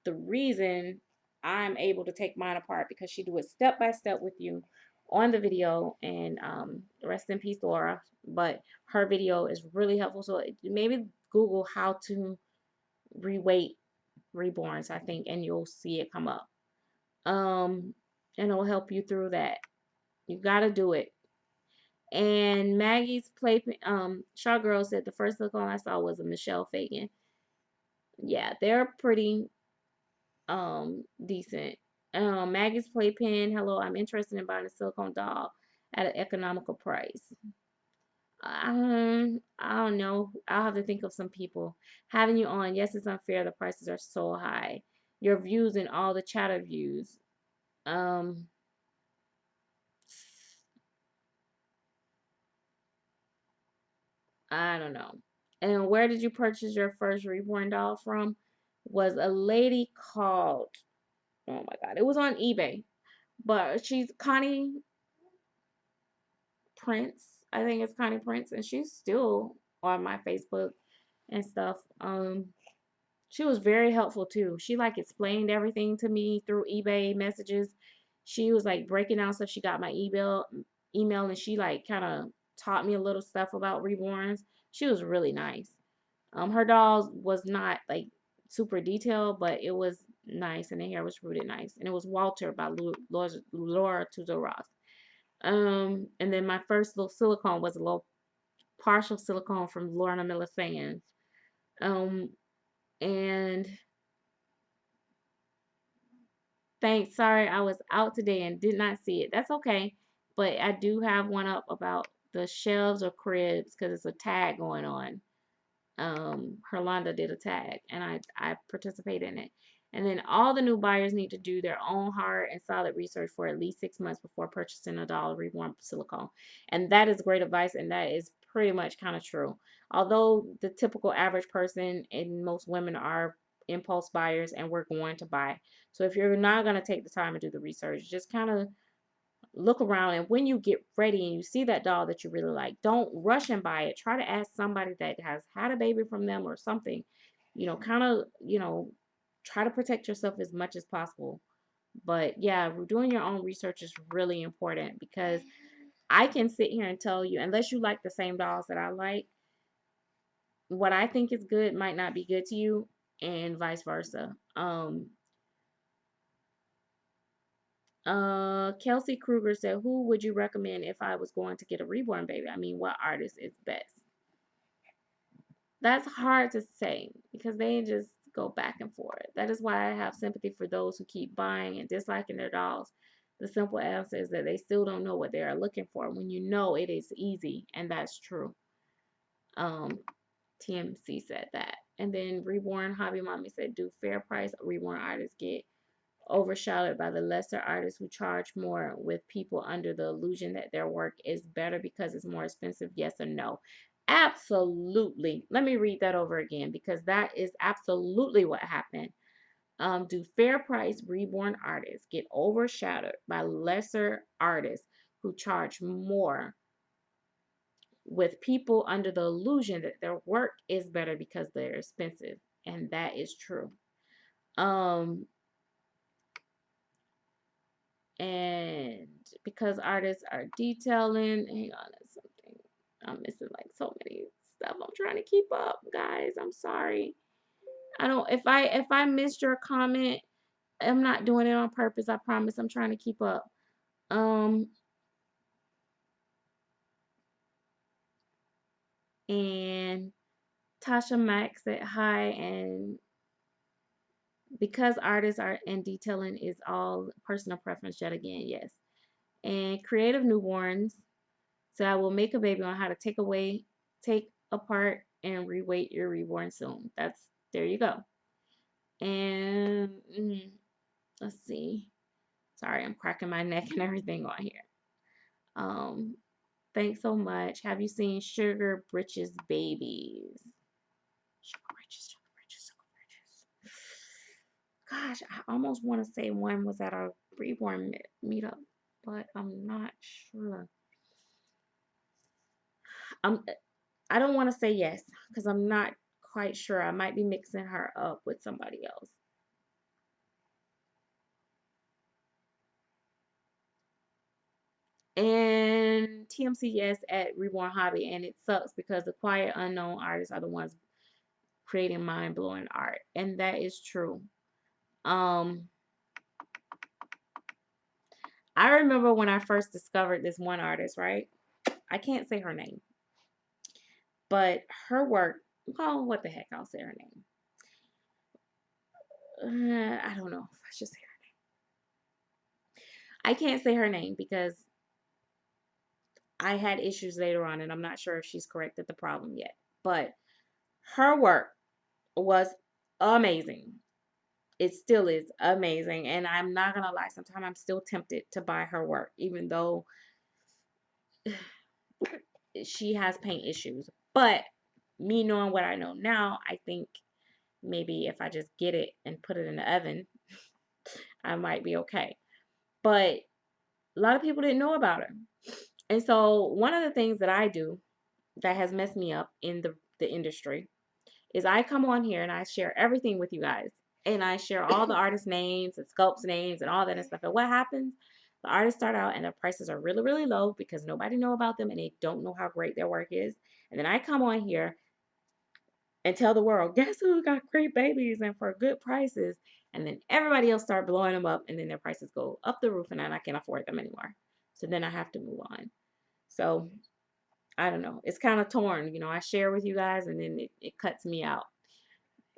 the reason I'm able to take mine apart because she do it step by step with you on the video. And rest in peace, Laura. But her video is really helpful. So maybe Google how to reweight reborns, I think, and you'll see it come up. And it'll help you through that. You gotta do it. And Maggie's play, Shawgirl said the first look on I saw was a Michelle Fagan. Yeah, they're pretty decent. Maggie's playpen. Hello, I'm interested in buying a silicone doll at an economical price. I don't know. I'll have to think of some people. Having you on, yes, it's unfair. The prices are so high. Your views and all the chatter views. Um, I don't know. And where did you purchase your first reborn doll from? Was a lady called, oh my God, it was on eBay. But she's Connie Prince. I think it's Connie Prince, and she's still on my Facebook and stuff. She was very helpful too. She like explained everything to me through eBay messages. She was like breaking down stuff. She got my email, and she like kind of taught me a little stuff about reborns. She was really nice. Her dolls was not like super detailed, but it was nice, and the hair was rooted nice. And it was Walter by Laura Tuzo Ross. And then my first little silicone was a little partial silicone from Lorna Miller Fans. Um, and thanks. Sorry, I was out today and did not see it. That's okay. But I do have one up about the shelves or cribs because it's a tag going on. Herlanda did a tag and I participated in it. And then all the new buyers need to do their own hard and solid research for at least 6 months before purchasing a Dollar Reborn silicone. And that is great advice, and that is pretty much kind of true. Although the typical average person and most women are impulse buyers and we're going to buy. So if you're not going to take the time to do the research, just kind of look around, and when you get ready and you see that doll that you really like, don't rush and buy it. Try to ask somebody that has had a baby from them or something. Kind of, try to protect yourself as much as possible. But yeah, doing your own research is really important because I can sit here and tell you, unless you like the same dolls that I like, what I think is good might not be good to you, and vice versa. Kelsey Kruger said, who would you recommend if I was going to get a reborn baby? I mean, what artist is best? That's hard to say because they just go back and forth. That is why I have sympathy for those who keep buying and disliking their dolls. The simple answer is that they still don't know what they are looking for when you know it is easy, and that's true. Um, TMC said that. And then Reborn Hobby Mommy said, do fair price reborn artists get overshadowed by the lesser artists who charge more with people under the illusion that their work is better because it's more expensive? Yes or no? Absolutely. Let me read that over again because that is absolutely what happened. Do fair price reborn artists get overshadowed by lesser artists who charge more with people under the illusion that their work is better because they're expensive? And that is true. Um, and because artists are detailing, hang on, that's something. I'm missing like so many stuff. I'm trying to keep up, guys. I'm sorry. I don't if I missed your comment, I'm not doing it on purpose. I promise. I'm trying to keep up. Um and Tasha Mack said hi, and because artists are and detailing is all personal preference yet again, yes. And creative newborns. So I will make a baby on how to take apart and reweight your reborn soon. That's there you go. And let's see. Sorry, I'm cracking my neck and everything on here. Um, thanks so much. Have you seen Sugar Britches Babies? Sugar Britches, Sugar Britches, Sugar Britches. Gosh, I almost want to say one was at our reborn meetup, but I'm not sure. I'm I don't want to say yes because I'm not quite sure. I might be mixing her up with somebody else. And TMC yes at Reborn Hobby, and it sucks because the quiet unknown artists are the ones creating mind blowing art, and that is true. Um, I remember when I first discovered this one artist, right? I can't say her name, but her work. Oh, what the heck? I'll say her name. I don't know if I should say her. I can't say her name because I had issues later on, and I'm not sure if she's corrected the problem yet. But her work was amazing. It still is amazing. And I'm not going to lie, sometimes I'm still tempted to buy her work, even though she has paint issues. But me knowing what I know now, I think maybe if I just get it and put it in the oven, I might be okay. But a lot of people didn't know about her. And so one of the things that I do that has messed me up in the industry is I come on here and I share everything with you guys. And I share all the artist names and sculpts names and all that and stuff. And what happens? The artists start out and their prices are really, really low because nobody know about them and they don't know how great their work is. And then I come on here and tell the world, guess who got great babies and for good prices? And then everybody else start blowing them up and then their prices go up the roof and then I can't afford them anymore. So then I have to move on. So I don't know. It's kind of torn. I share with you guys and then it cuts me out.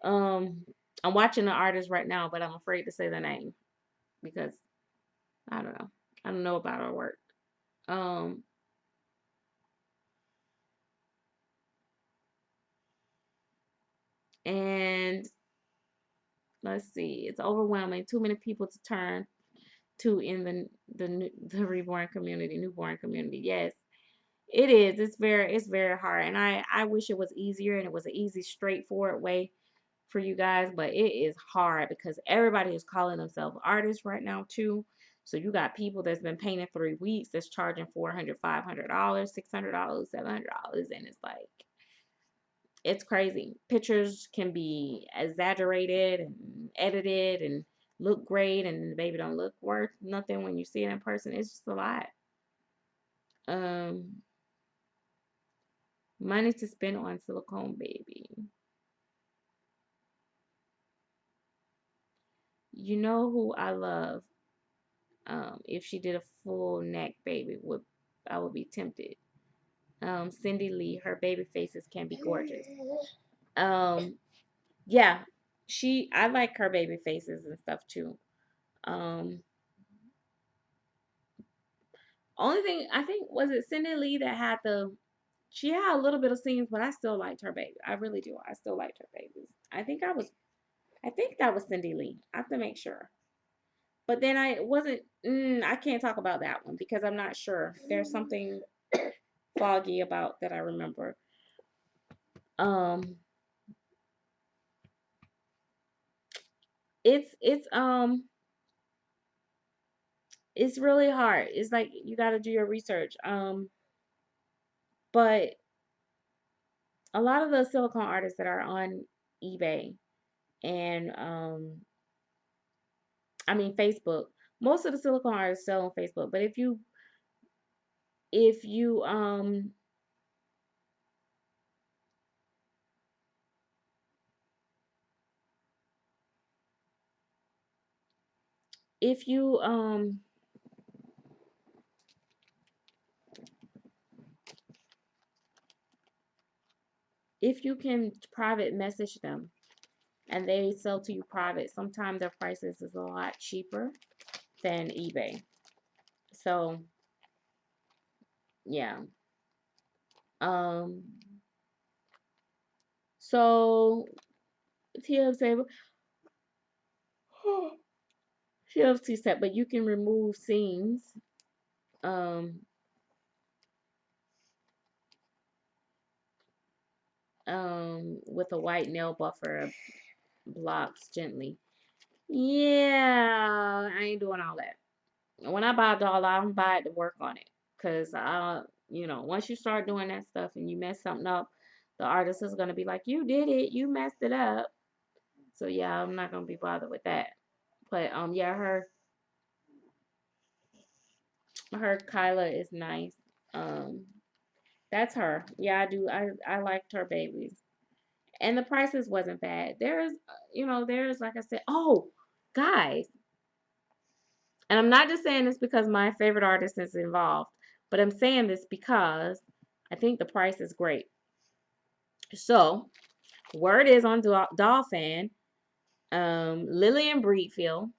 Um, I'm watching the artist right now, but I'm afraid to say the name because I don't know. I don't know about her work. Um, and let's see, it's overwhelming. Too many people to turn to in the reborn community, newborn community. Yes, it is. It's very hard, and I wish it was easier and it was an easy, straightforward way for you guys, but it is hard because everybody is calling themselves artists right now too. So you got people that's been painting 3 weeks that's charging $400, $500, $600, $700, and it's like it's crazy. Pictures can be exaggerated and edited and look great, and the baby don't look worth nothing when you see it in person. It's just a lot. Um, money to spend on silicone baby. You know who I love? If she did a full neck baby, would I would be tempted. Cindy Lee, her baby faces can be gorgeous. Um, yeah, I like her baby faces and stuff too. Um, only thing I think was it Cindy Lee that had she had a little bit of scenes, but I still liked her baby. I really do. I still liked her babies. I think that was Cindy Lee. I have to make sure. But then I wasn't. I can't talk about that one because I'm not sure. There's something foggy about that I remember. Um, it's really hard. It's like you got to do your research. But a lot of the silicone artists that are on eBay and I mean Facebook, most of the silicone artists sell on Facebook. But if you if you can private message them and they sell to you private, sometimes their prices is a lot cheaper than eBay. So yeah. Um so TLC TLC set, but you can remove seams um with a white nail buffer blocks gently. Yeah, I ain't doing all that. When I buy a doll, I don't buy it to work on it. Cause once you start doing that stuff and you mess something up, the artist is gonna be like, "You did it, you messed it up." So yeah, I'm not gonna be bothered with that. But yeah, her Kyla is nice. Um, that's her. Yeah, I do. I liked her babies, and the prices wasn't bad. There's like I said. Oh, guys, and I'm not just saying this because my favorite artist is involved, but I'm saying this because I think the price is great. So, word is on Dolphin, Lillian Breedfield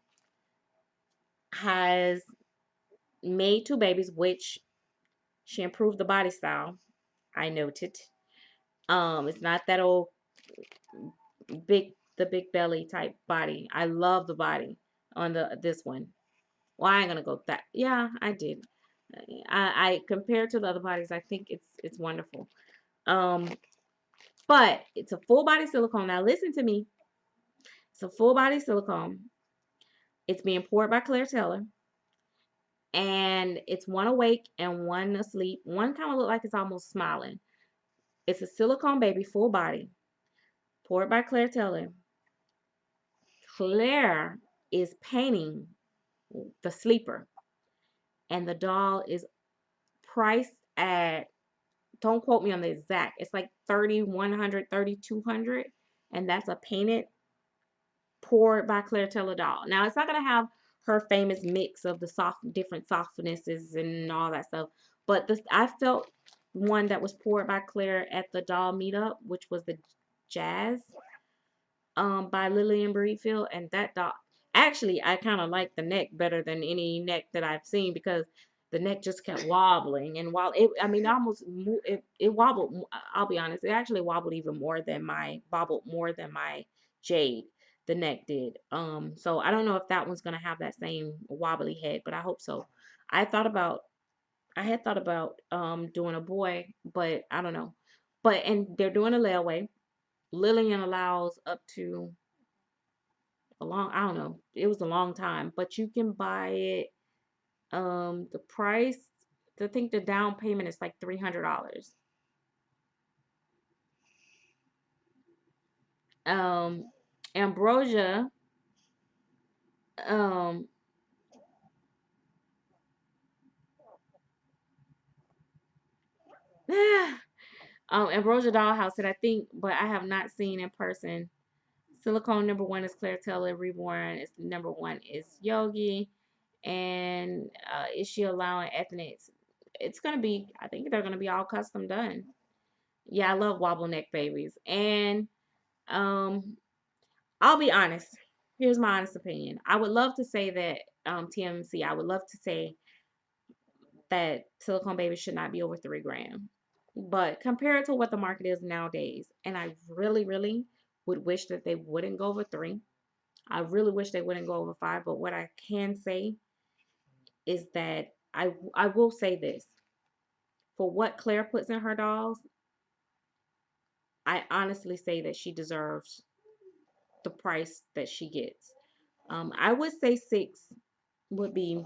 has made two babies, which she improved the body style. I noted. It's not that old big belly type body. I love the body on this one. Well, I ain't gonna go that. Yeah, I did. I compared to the other bodies, I think it's wonderful. Um, but it's a full body silicone. Now listen to me. It's a full body silicone. It's being poured by Claire Taylor, and it's one awake and one asleep. One kind of look like it's almost smiling. It's a silicone baby, full body, poured by Claire Taylor. Claire is painting the sleeper, and the doll is priced at, don't quote me on the exact, it's like 3,100, 3,200, and that's a painted poured by Claire Taylor doll. Now it's not gonna have her famous mix of the different softnesses and all that stuff, but I felt one that was poured by Claire at the doll meetup, which was the Jazz by Lillian Breedfield, and that doll, actually I kind of like the neck better than any neck that I've seen because the neck just kept wobbling, and while I mean almost it wobbled, I'll be honest, it actually wobbled more than my Jade, the neck did. So I don't know if that one's gonna have that same wobbly head, but I hope so. I thought about I had thought about doing a boy, but I don't know. But and they're doing a layaway. Lillian allows up to I don't know, it was a long time, but you can buy it. The price, I think the down payment is like $300. Um, Ambrosia, um, Ambrosia Dollhouse that I think, but I have not seen in person. Silicone number one is Claire Taylor. Reborn is number one is Yogi, and is she allowing ethnics? It's gonna be. I think they're gonna be all custom done. Yeah, I love wobble neck babies, and um, I'll be honest. Here's my honest opinion. I would love to say that TMC. I would love to say that silicone babies should not be over 3 grand. But compared to what the market is nowadays, and I really, really would wish that they wouldn't go over 3. I really wish they wouldn't go over 5. But what I can say is that I will say this: for what Claire puts in her dolls, I honestly say that she deserves the price that she gets. I would say 6 would be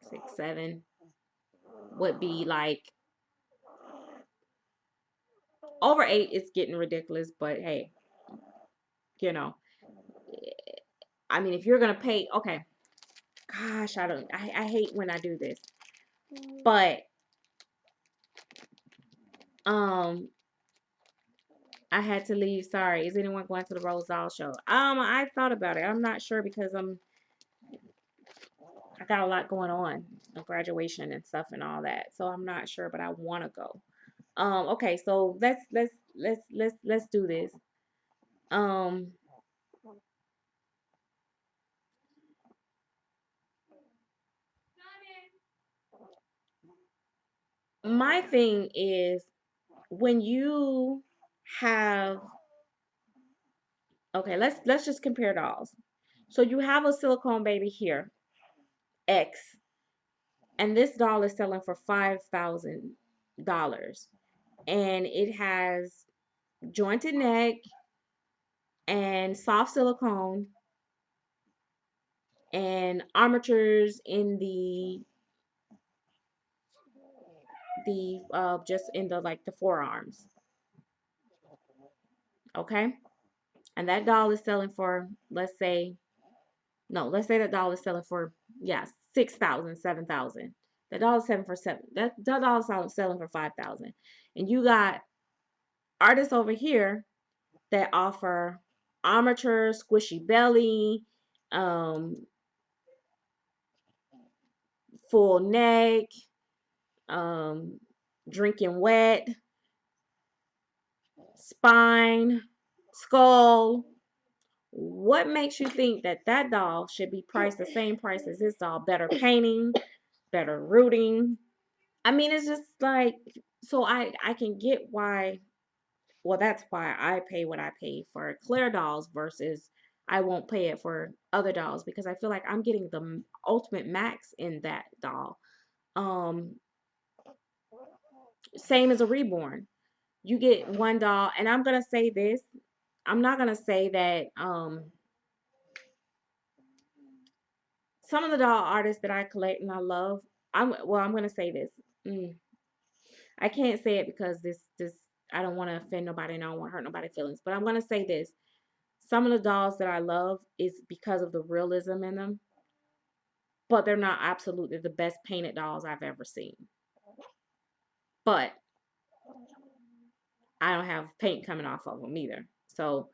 6, 7 would be like over 8 is getting ridiculous, but hey, you know, I mean, if you're gonna pay, okay, gosh, I hate when I do this, but um, I had to leave. Sorry, is anyone going to the Rose Doll show? I thought about it. I'm not sure because I got a lot going on, a graduation and stuff and all that. So I'm not sure, but I want to go. Okay, so let's do this. Um, my thing is when you have okay, let's just compare dolls. So you have a silicone baby here, X, and this doll is selling for $5,000, and it has jointed neck and soft silicone and armatures in the just in the like the forearms. Okay, and that doll is selling for, let's say, no, let's say that doll is selling for, yes, 6,000, 7,000. That doll is selling for seven. That doll is selling for 5,000. And you got artists over here that offer armature, squishy belly, um, full neck, um, drinking wet, spine, skull. What makes you think that that doll should be priced the same price as this doll? Better painting, better rooting. I mean, it's just like, so I can get why. Well, that's why I pay what I pay for Claire dolls versus I won't pay it for other dolls because I feel like I'm getting the ultimate max in that doll. Um, Same as a reborn. You get one doll, and I'm gonna say this. I'm not gonna say that some of the doll artists that I collect and I love. I'm gonna say this. Mm, I can't say it because this I don't want to offend nobody and I don't want to hurt nobody's feelings. But I'm gonna say this. Some of the dolls that I love is because of the realism in them, but they're not absolutely the best painted dolls I've ever seen. But I don't have paint coming off of them either. So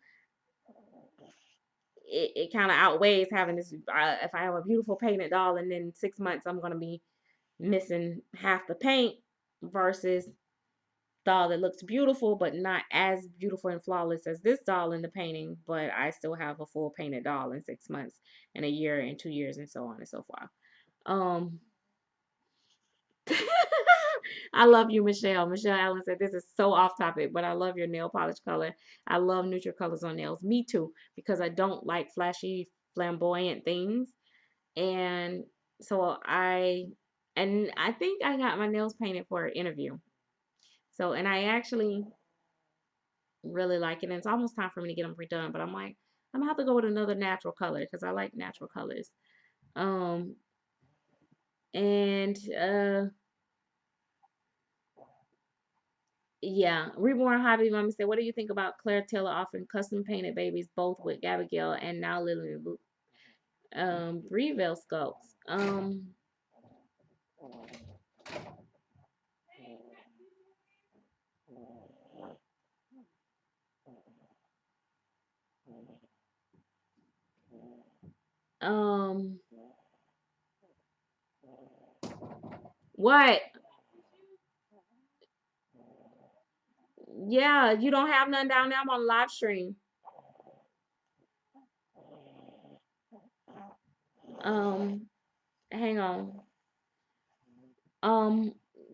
it kind of outweighs having this. If I have a beautiful painted doll and then 6 months I'm gonna be missing half the paint versus doll that looks beautiful but not as beautiful and flawless as this doll in the painting, but I still have a full painted doll in 6 months and a year and 2 years and so on and so forth. Um I love you, Michelle. Michelle Allen said this is so off topic, but I love your nail polish color. I love neutral colors on nails. Me too, because I don't like flashy, flamboyant things. And so I think I got my nails painted for an interview. So, and I actually really like it. And it's almost time for me to get them redone, but I'm like, I'm gonna have to go with another natural color because I like natural colors. Um, and Yeah, Reborn Hobby Mommy said, "What do you think about Claire Taylor offering custom painted babies, both with Gabigail and now Lily Breville sculpts?" Um, what? Yeah, you don't have none down there. I'm on live stream. Um, Hang on. Um,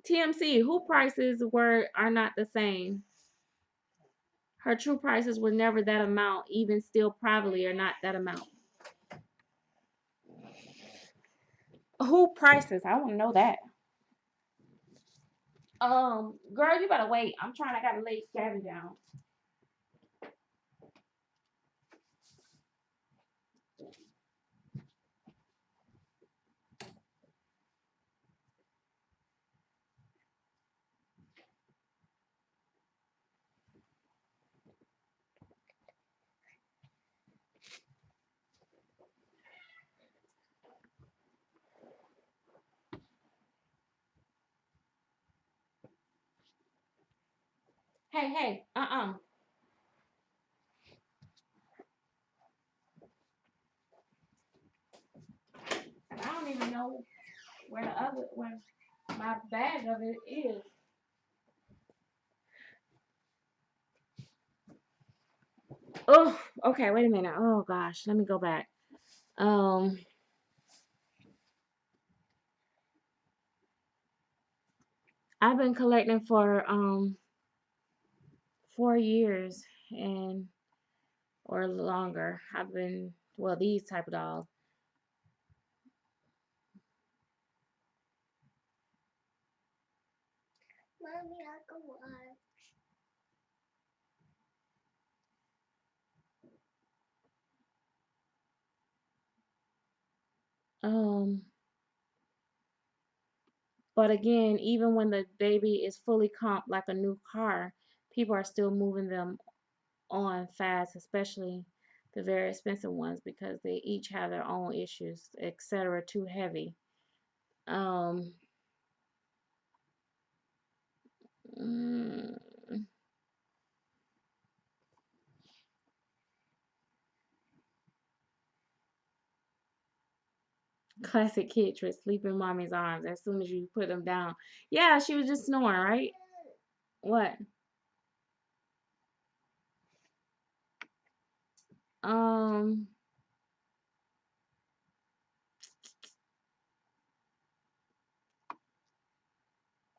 TMC, who prices were are not the same. Her true prices were never that amount, even still privately are not that amount. Who prices? I want to know that. Girl, you better wait. I gotta lay Scabby down. Hey, hey, I don't don't even know where my bag of it is. Oh, okay, wait a minute. Oh gosh, let me go back. Um, I've been collecting for 4 years and or longer. I've been well these type of dolls. Mommy, I go watch. Um, but again, even when the baby is fully comped like a new car, people are still moving them on fast, especially the very expensive ones because they each have their own issues, etc. Too heavy. Um, mm, classic kid trick, sleep in mommy's arms as soon as you put them down. Yeah, she was just snoring, right? What? Um,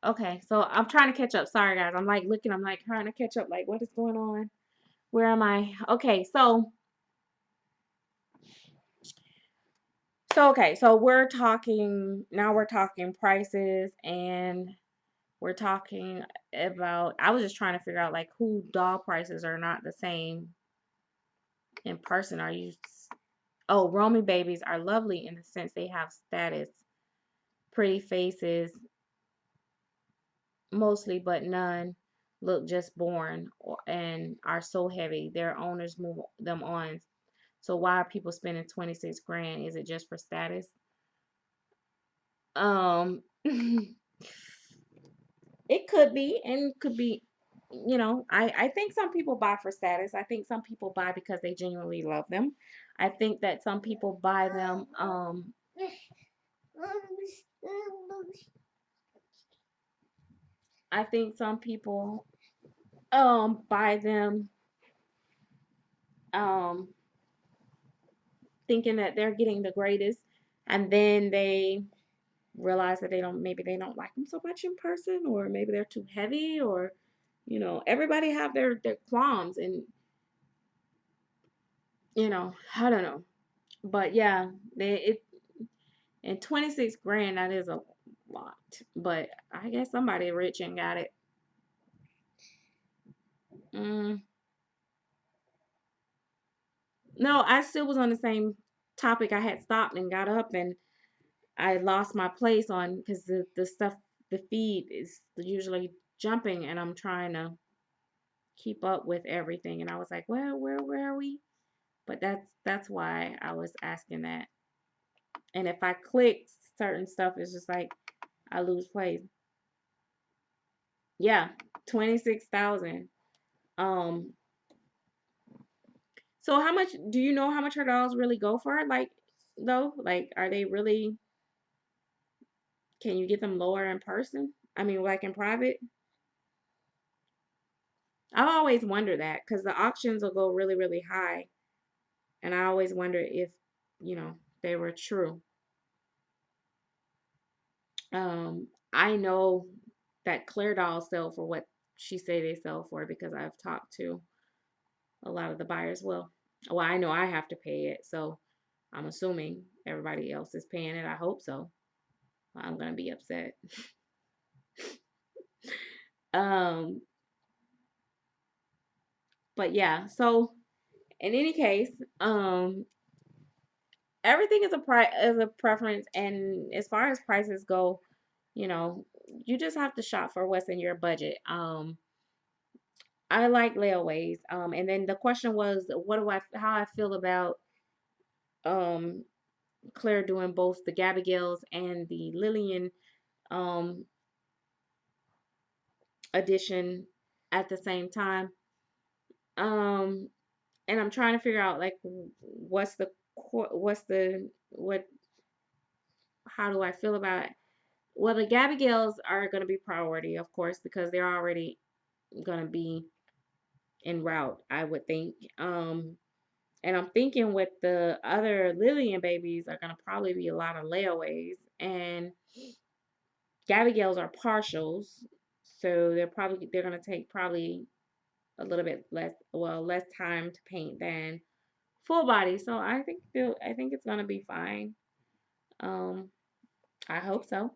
okay, so I'm trying to catch up. Sorry guys. I'm like looking, I'm like trying to catch up, like what is going on? Where am I? Okay, so we're talking prices and we're talking about I was just trying to figure out like who doll prices are not the same in person. Are you Oh, roaming babies are lovely in the sense they have status, pretty faces, mostly, but none look just born and are so heavy. Their owners move them on. So why are people spending 26 grand? Is it just for status? It could be and could be, I think some people buy for status. I think some people buy because they genuinely love them. I think that some people buy them, I think some people buy them um thinking that they're getting the greatest and then they realize that they don't like them so much in person or maybe they're too heavy or everybody have their qualms and I don't know. But yeah, it and 26 grand that is a lot. But I guess somebody rich and got it. Mm, no, I still was on the same topic. I had stopped and got up and I lost my place on because the stuff the feed is usually jumping and I'm trying to keep up with everything and I was like, well, where are we? But that's why I was asking that. And if I click certain stuff, it's just like I lose place. Yeah, 26,000. Um, so how much do you know how much her dolls really go for? Like though, like are they really? Can you get them lower in person? I mean, like in private. I always wonder that because the auctions will go really, really high, and I always wonder if they were true. I know that Claire dolls sell for what she say they sell for because I've talked to a lot of the buyers. Well, I know I have to pay it, so I'm assuming everybody else is paying it. I hope so. I'm gonna be upset. Um, but yeah. So in any case, everything is a preference, and as far as prices go, you know, you just have to shop for what's in your budget. I like layaways. And then the question was, how I feel about um Claire doing both the Gabagels and the Lillian um edition at the same time. Um, and I'm trying to figure out like what's the what how do I feel about it? Well, the Gabby Gales are going to be priority, of course, because they're already going to be en route, I would think. And I'm thinking with the other Lillian babies are going to probably be a lot of layaways. And Gabby Gales are partials. So they're going to take probably a little bit less, well, less time to paint than full body. So I think it's gonna be fine. Um, I hope so.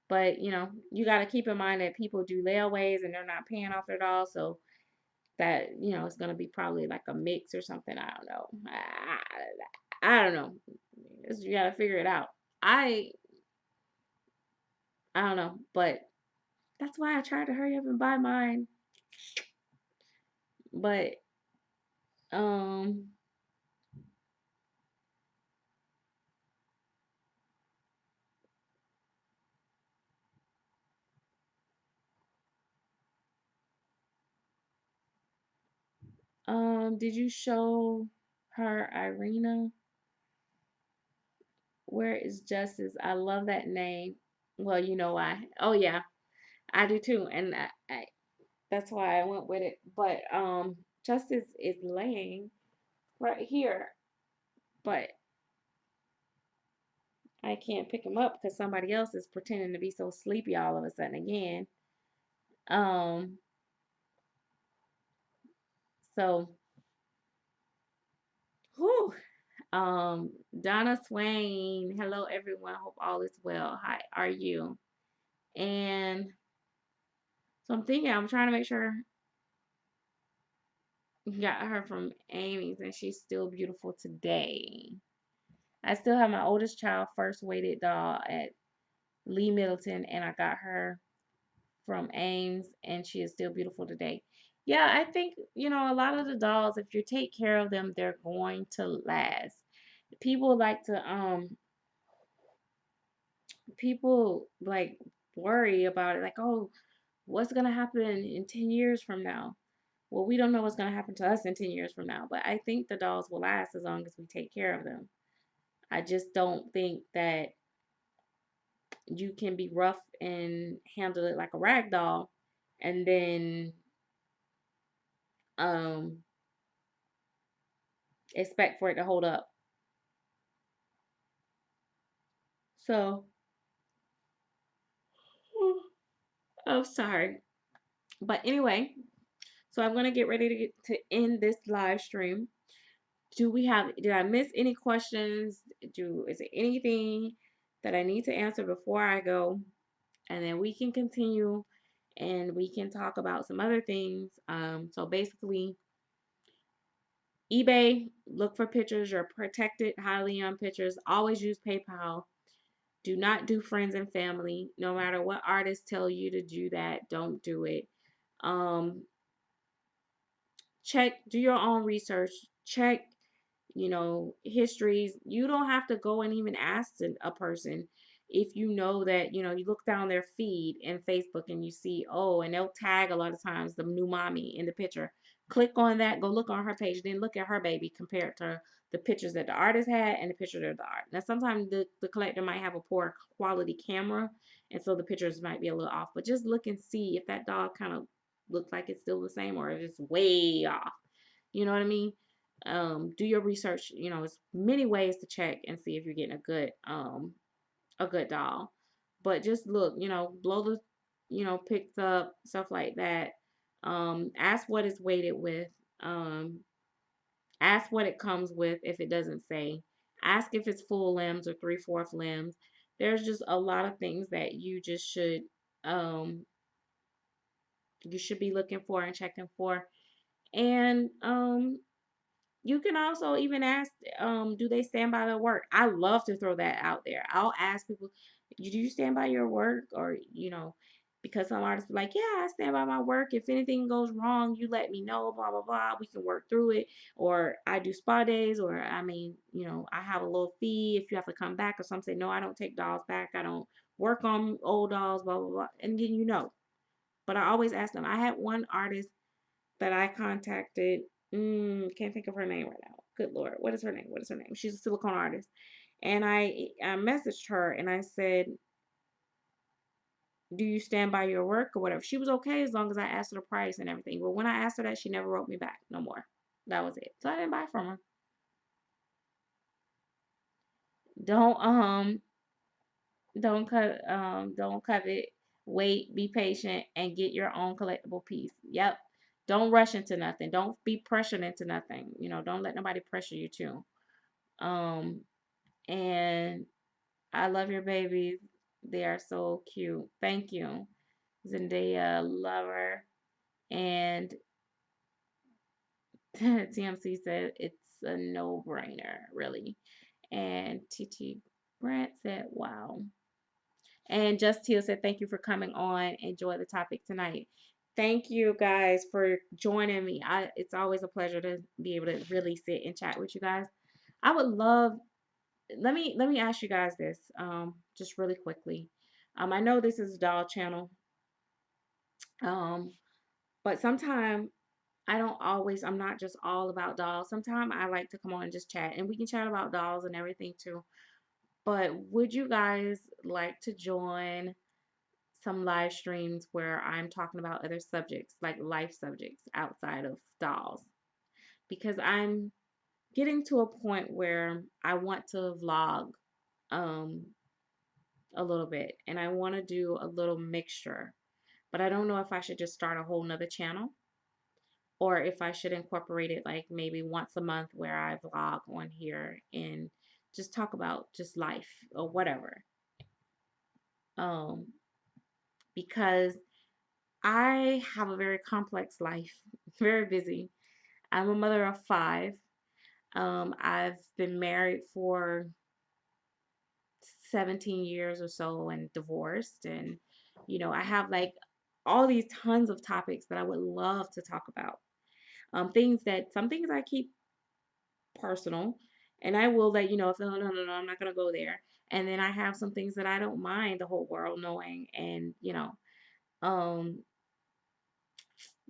But you got to keep in mind that people do layaways and they're not paying off their dolls, so that it's gonna be probably like a mix or something. I don't know. I don't know. You got to figure it out. I I don't know, but that's why I tried to hurry up and buy mine. But um did you show her Irina? Where is Justice? I love that name. Well, you know why. Oh yeah, I do too, and that's why I went with it. But Justice is laying right here, but I can't pick him up because somebody else is pretending to be so sleepy all of a sudden again. Um, so whew. Donna Swain. Hello everyone. Hope all is well. How are you? And so I'm thinking, I'm trying to make sure got her from Amy's and she's still beautiful today. I still have my oldest child first weighted doll at Lee Middleton and I got her from Ames and she is still beautiful today. Yeah, I think, a lot of the dolls, if you take care of them, they're going to last. People like to people like worry about it like, "Oh, what's going to happen in 10 years from now?" Well, we don't know what's going to happen to us in 10 years from now, but I think the dolls will last as long as we take care of them. I just don't think that you can be rough and handle it like a rag doll and then um expect for it to hold up. So, I'm sorry. But anyway, so I'm going to get ready to end this live stream. Did I miss any questions? Is there anything that I need to answer before I go? And then we can continue and we can talk about some other things. So basically, eBay, look for pictures. You're protected highly on pictures. Always use PayPal. Do not do friends and family. No matter what artists tell you to do that, don't do it. Um, do your own research. Check histories. You don't have to go and even ask a person if you know that, you look down their feed in Facebook and you see, oh, and they'll tag a lot of times the new mommy in the picture. Click on that, go look on her page, then look at her baby compared to the pictures that the artist had and the picture of the art. Now, sometimes the collector might have a poor quality camera, and so the pictures might be a little off, but just look and see if that dog kind of looks like it's still the same or if it's way off. You know what I mean? Do your research. There's many ways to check and see if you're getting a good doll. But just look, blow the pics up, stuff like that. Ask what it's weighted with. Um, ask what it comes with if it doesn't say. Ask if it's full limbs or three-fourth limbs. There's just a lot of things that um you should be looking for and checking for. And you can also even ask, do they stand by their work? I love to throw that out there. I'll ask people, do you stand by your work? Or, because some artists be like, yeah, I stand by my work. If anything goes wrong, you let me know, blah, blah, blah. We can work through it. Or I do spa days, or I mean, I have a little fee if you have to come back. Or some say, no, I don't take dolls back. I don't work on old dolls, blah, blah, blah. And then But I always ask them. I had one artist that I contacted. Can't think of her name right now. Good Lord. What is her name? What is her name? She's a silicone artist. And I messaged her and I said, "Do you stand by your work or whatever?" She was okay as long as I asked her the price and everything. But when I asked her that, she never wrote me back no more. That was it. So I didn't buy from her. Don't don't covet. Wait, be patient, and get your own collectible piece. Yep. Don't rush into nothing. Don't be pressured into nothing. Don't let nobody pressure you too. Um, and I love your babies. They are so cute. Thank you. Zendaya, lover. And TMC said it's a no-brainer, really. And TT Grant said, wow. And Just Teal said, thank you for coming on. Enjoy the topic tonight. Thank you guys for joining me. It's always a pleasure to be able to really sit and chat with you guys. I would love, let me ask you guys this, just really quickly. I know this is a doll channel, um, but sometimes I'm not just all about dolls. Sometimes I like to come on and just chat, and we can chat about dolls and everything too. But would you guys like to join some live streams where I'm talking about other subjects, like life subjects outside of dolls? Because I'm getting to a point where I want to vlog um a little bit and I want to do a little mixture, but I don't know if I should just start a whole nother channel or if I should incorporate it like maybe once a month where I vlog on here and just talk about just life or whatever. Um, because I have a very complex life, very busy. I'm a mother of five. I've been married for 17 years or so and divorced. And, I have like all these tons of topics that I would love to talk about. Some things I keep personal, and I will let you know if no, no, no, no, I'm not gonna go there. And then I have some things that I don't mind the whole world knowing, and um,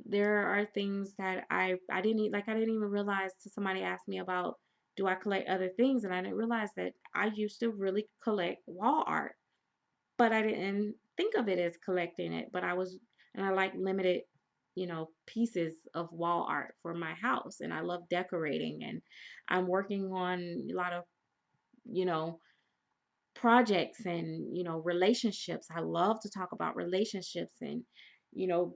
there are things that I didn't like I didn't even realize till somebody asked me about do I collect other things, and I didn't realize that I used to really collect wall art, but I didn't think of it as collecting it. But and I like limited pieces of wall art for my house, and I love decorating, and I'm working on a lot of you know projects and relationships. I love to talk about relationships and you know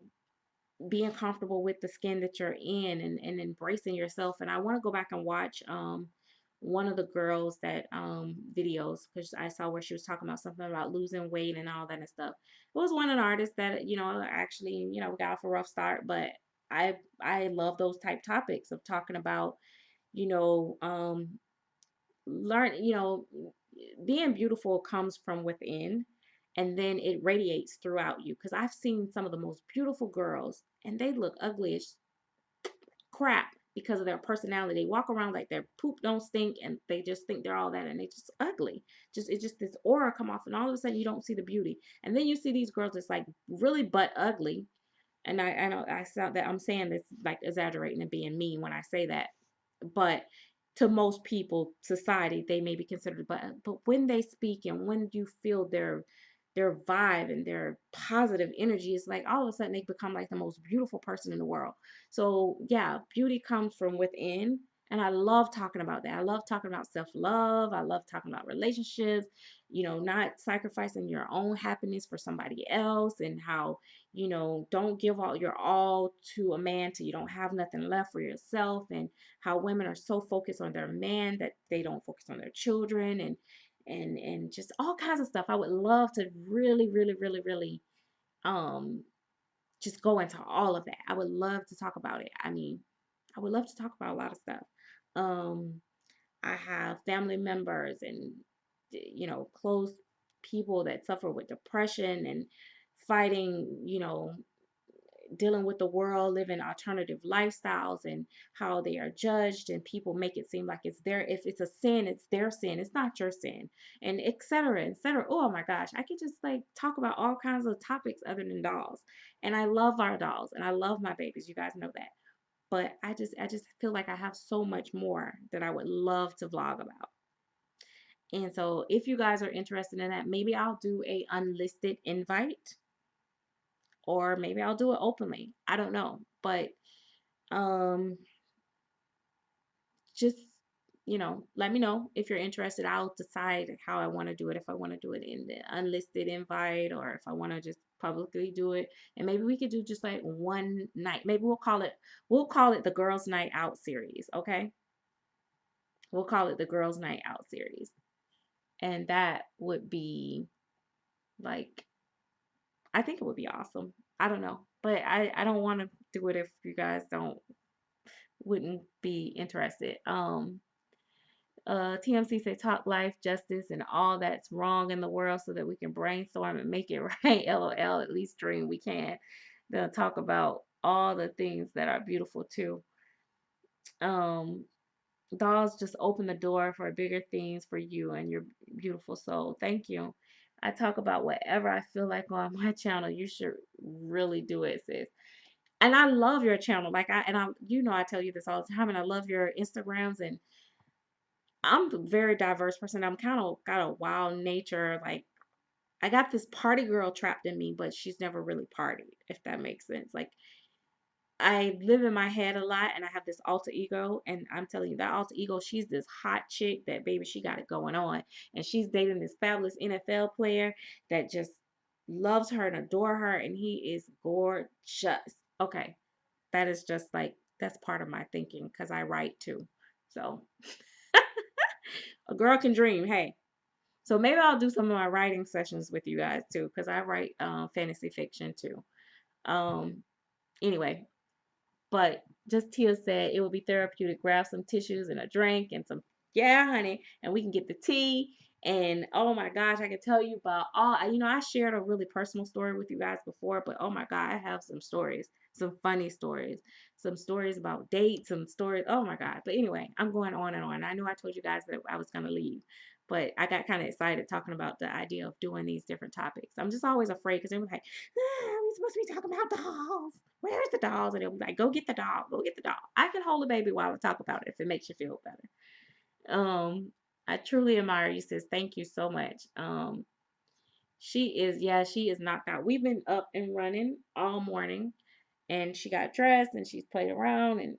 being comfortable with the skin that you're in and embracing yourself. And I want to go back and watch one of the girls that videos because I saw where she was talking about something about losing weight and all that and stuff. It was one of the artists that actually got off a rough start, but I love those type topics of talking about you know learn being beautiful comes from within, and then it radiates throughout you because I've seen some of the most beautiful girls and they look ugly as crap because of their personality. They walk around like their poop don't stink and they just think they're all that and they just ugly. Just this aura come off and all of a sudden you don't see the beauty. And then you see these girls that's like really butt ugly. And I know I sound that I'm saying this like exaggerating and being mean when I say that, but to most people, society, they may be considered, but when they speak and when you feel their vibe and their positive energy, it's like all of a sudden they become like the most beautiful person in the world. So yeah, beauty comes from within. And I love talking about that. I love talking about self love. I love talking about relationships, not sacrificing your own happiness for somebody else, and how don't give all your all to a man till you don't have nothing left for yourself, and how women are so focused on their man that they don't focus on their children, and just all kinds of stuff. I would love to really, really, really, really um just go into all of that. I would love to talk about it. I mean, I would love to talk about a lot of stuff. Um, I have family members and close people that suffer with depression and fighting, dealing with the world, living alternative lifestyles, and how they are judged, and people make it seem like it's their if it's a sin, it's their sin, it's not your sin, and etc. etc. Oh my gosh, I could just like talk about all kinds of topics other than dolls. And I love our dolls and I love my babies. You guys know that. But I just feel like I have so much more that I would love to vlog about. And so if you guys are interested in that, maybe I'll do a unlisted invite or maybe I'll do it openly. I don't know. But um just let me know if you're interested. I'll decide how I want to do it, if I want to do it in the unlisted invite or if I want to just publicly do it. And maybe we could do just like one night. Maybe we'll call it the girls night out series. Okay, we'll call it the girls night out series. And that would be like, I think it would be awesome. I don't know, but I don't want to do it if you guys don't wouldn't be interested. TMC say talk life, justice, and all that's wrong in the world so that we can brainstorm and make it right. LOL, at least dream we can. They'll talk about all the things that are beautiful too. Um, Dolls just open the door for bigger things for you and your beautiful soul. Thank you. I talk about whatever I feel like on my channel. You should really do it, sis. And I love your channel. I tell you this all the time, and I love your Instagrams. And I'm a very diverse person. I'm kind of got a wild nature. Like, I got this party girl trapped in me, but she's never really partied, if that makes sense. Like, I live in my head a lot and I have this alter ego. And I'm telling you, that alter ego, she's this hot chick that, baby, she got it going on. And she's dating this fabulous NFL player that just loves her and adore her. And he is gorgeous. Okay. That is just like, that's part of my thinking because I write too. So a girl can dream. Hey. So maybe I'll do some of my writing sessions with you guys too, because I write fantasy fiction too. Um, anyway, but just Tia said it would be therapeutic. Grab some tissues and a drink and some, yeah, honey, and we can get the tea. And oh my gosh, I can tell you about all. I shared a really personal story with you guys before, but oh my God, I have some stories, some funny stories, some stories about dates, some stories. Oh my God. But anyway, I'm going on and on. I know I told you guys that I was going to leave, but I got kind of excited talking about the idea of doing these different topics. I'm just always afraid because they're like, we're supposed to be talking about dolls. Where's the dolls? And they'll be like, go get the doll, go get the doll. I can hold a baby while I talk about it if it makes you feel better. I truly admire you, sis. Thank you so much. She is knocked out. We've been up and running all morning, and she got dressed and she's played around and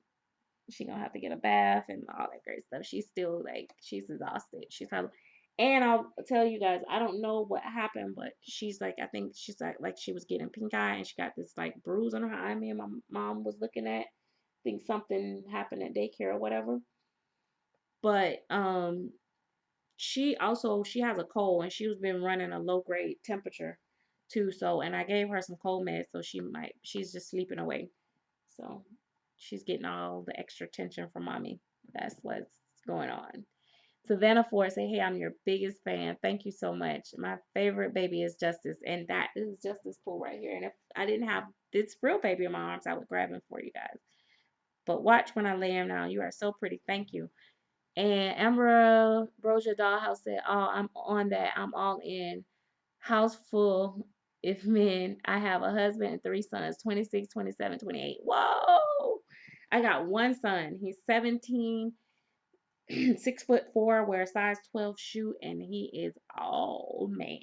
she gonna have to get a bath and all that great stuff. She's still like she's exhausted. She's probably, and I'll tell you guys, I don't know what happened, but she's like, I think she's like she was getting pink eye and she got this like bruise on her eye. Me and my mom was looking at. I think something happened at daycare or whatever. But she has a cold and she's been running a low grade temperature too. So and I gave her some cold meds, so she's just sleeping away. So she's getting all the extra attention from mommy. That's what's going on. Savannah Ford say, hey, I'm your biggest fan. Thank you so much. My favorite baby is Justice, and that is Justice Pool right here. And if I didn't have this real baby in my arms, I would grab him for you guys. But watch when I lay him down. You are so pretty. Thank you. And Amber Broja Dollhouse said, oh, I'm on that. I'm all in. House full if men. I have a husband and three sons, 26, 27, 28. Whoa! I got one son. He's 17, 6'4", wears size 12 shoe, and he is all man.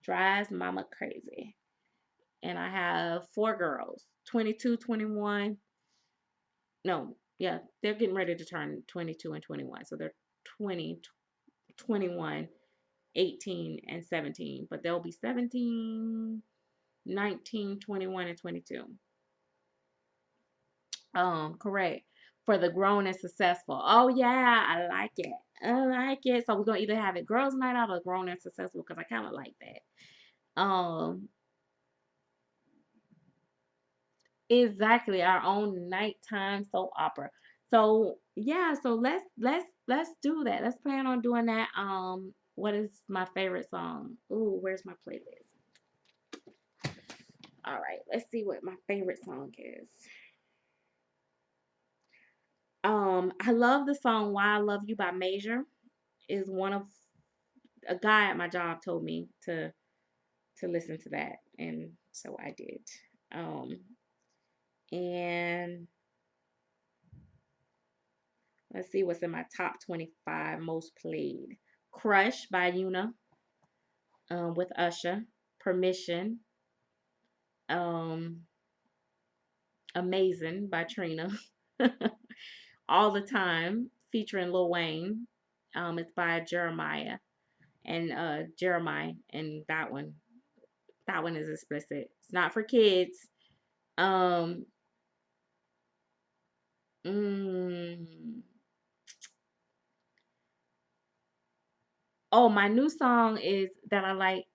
Drives mama crazy. And I have four girls, 22, 21. No, yeah, they're getting ready to turn 22 and 21. So they're 20, 21, 18, and 17. But they'll be 17, 19, 21, and 22. Correct. For the grown and successful. Oh yeah, I like it. I like it. So we're gonna either have it girls' night out or grown and successful because I kind of like that. Exactly, our own nighttime soap opera. So yeah, so let's do that. Let's plan on doing that. What is my favorite song? Ooh, where's my playlist? All right, let's see what my favorite song is. I love the song "Why I Love You" by Major. Is one of a guy at my job told me to listen to that, and so I did. Um, and Let's see what's in my top 25 most played. Crush by Yuna, with Usher. Permission. Um, Amazing by Trina. All the Time featuring Lil Wayne. It's by Jeremiah, and that one is explicit. It's not for kids. Um, mm, oh, my new song is that I like.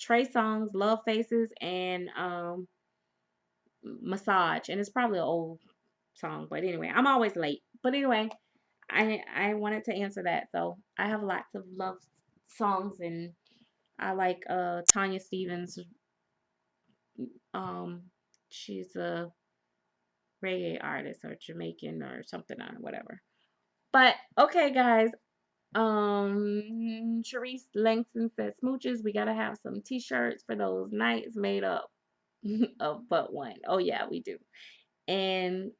Trey Songz, Love Faces, and Massage, and it's probably an old song, but anyway, I'm always late. But anyway, I wanted to answer that. So I have lots of love songs, and I like Tanya Stevens. Um, she's a reggae artist or Jamaican or something or whatever. But okay, guys. Sharice Langston said smooches. We gotta have some t-shirts for those nights made up of but one. Oh yeah, we do. And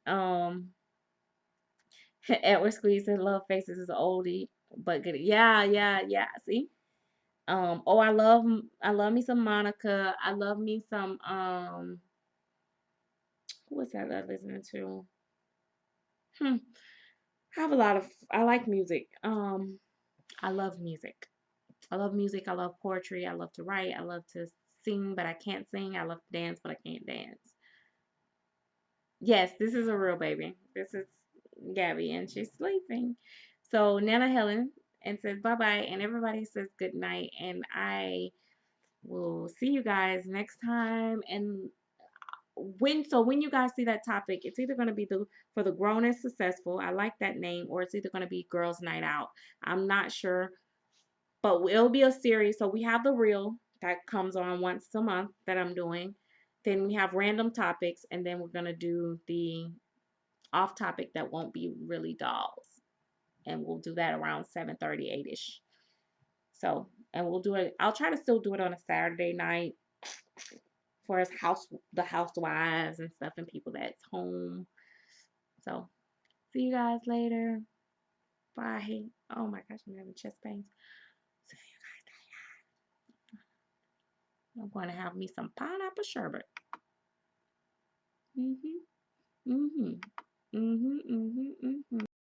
Edward Squeeze said Love Faces is an oldie, but good. Yeah, yeah, yeah. See? Oh, I love me some Monica. I love me some who was that I listening to? Hmm. I have a lot of I like music. I love music. I love music. I love poetry. I love to write. I love to sing, but I can't sing. I love to dance, but I can't dance. Yes, this is a real baby. This is Gabby, and she's sleeping. So Nana Helen and says bye bye, and everybody says good night, and I will see you guys next time. And when you guys see that topic, it's either going to be the for the grown and successful. I like that name, or it's either going to be Girls Night Out. I'm not sure, but it'll be a series. So we have the reel that comes on once a month that I'm doing. Then we have random topics, and then we're gonna do the off topic that won't be really dolls, and we'll do that around 7:30, 8ish. So, and we'll do it. I'll try to still do it on a Saturday night for us the housewives and stuff and people that's home. So, see you guys later. Bye. Oh my gosh, I'm having chest pains. See you. I'm going to have me some pineapple sherbet. Mhm. Mhm. Mhm. Mhm. Mhm.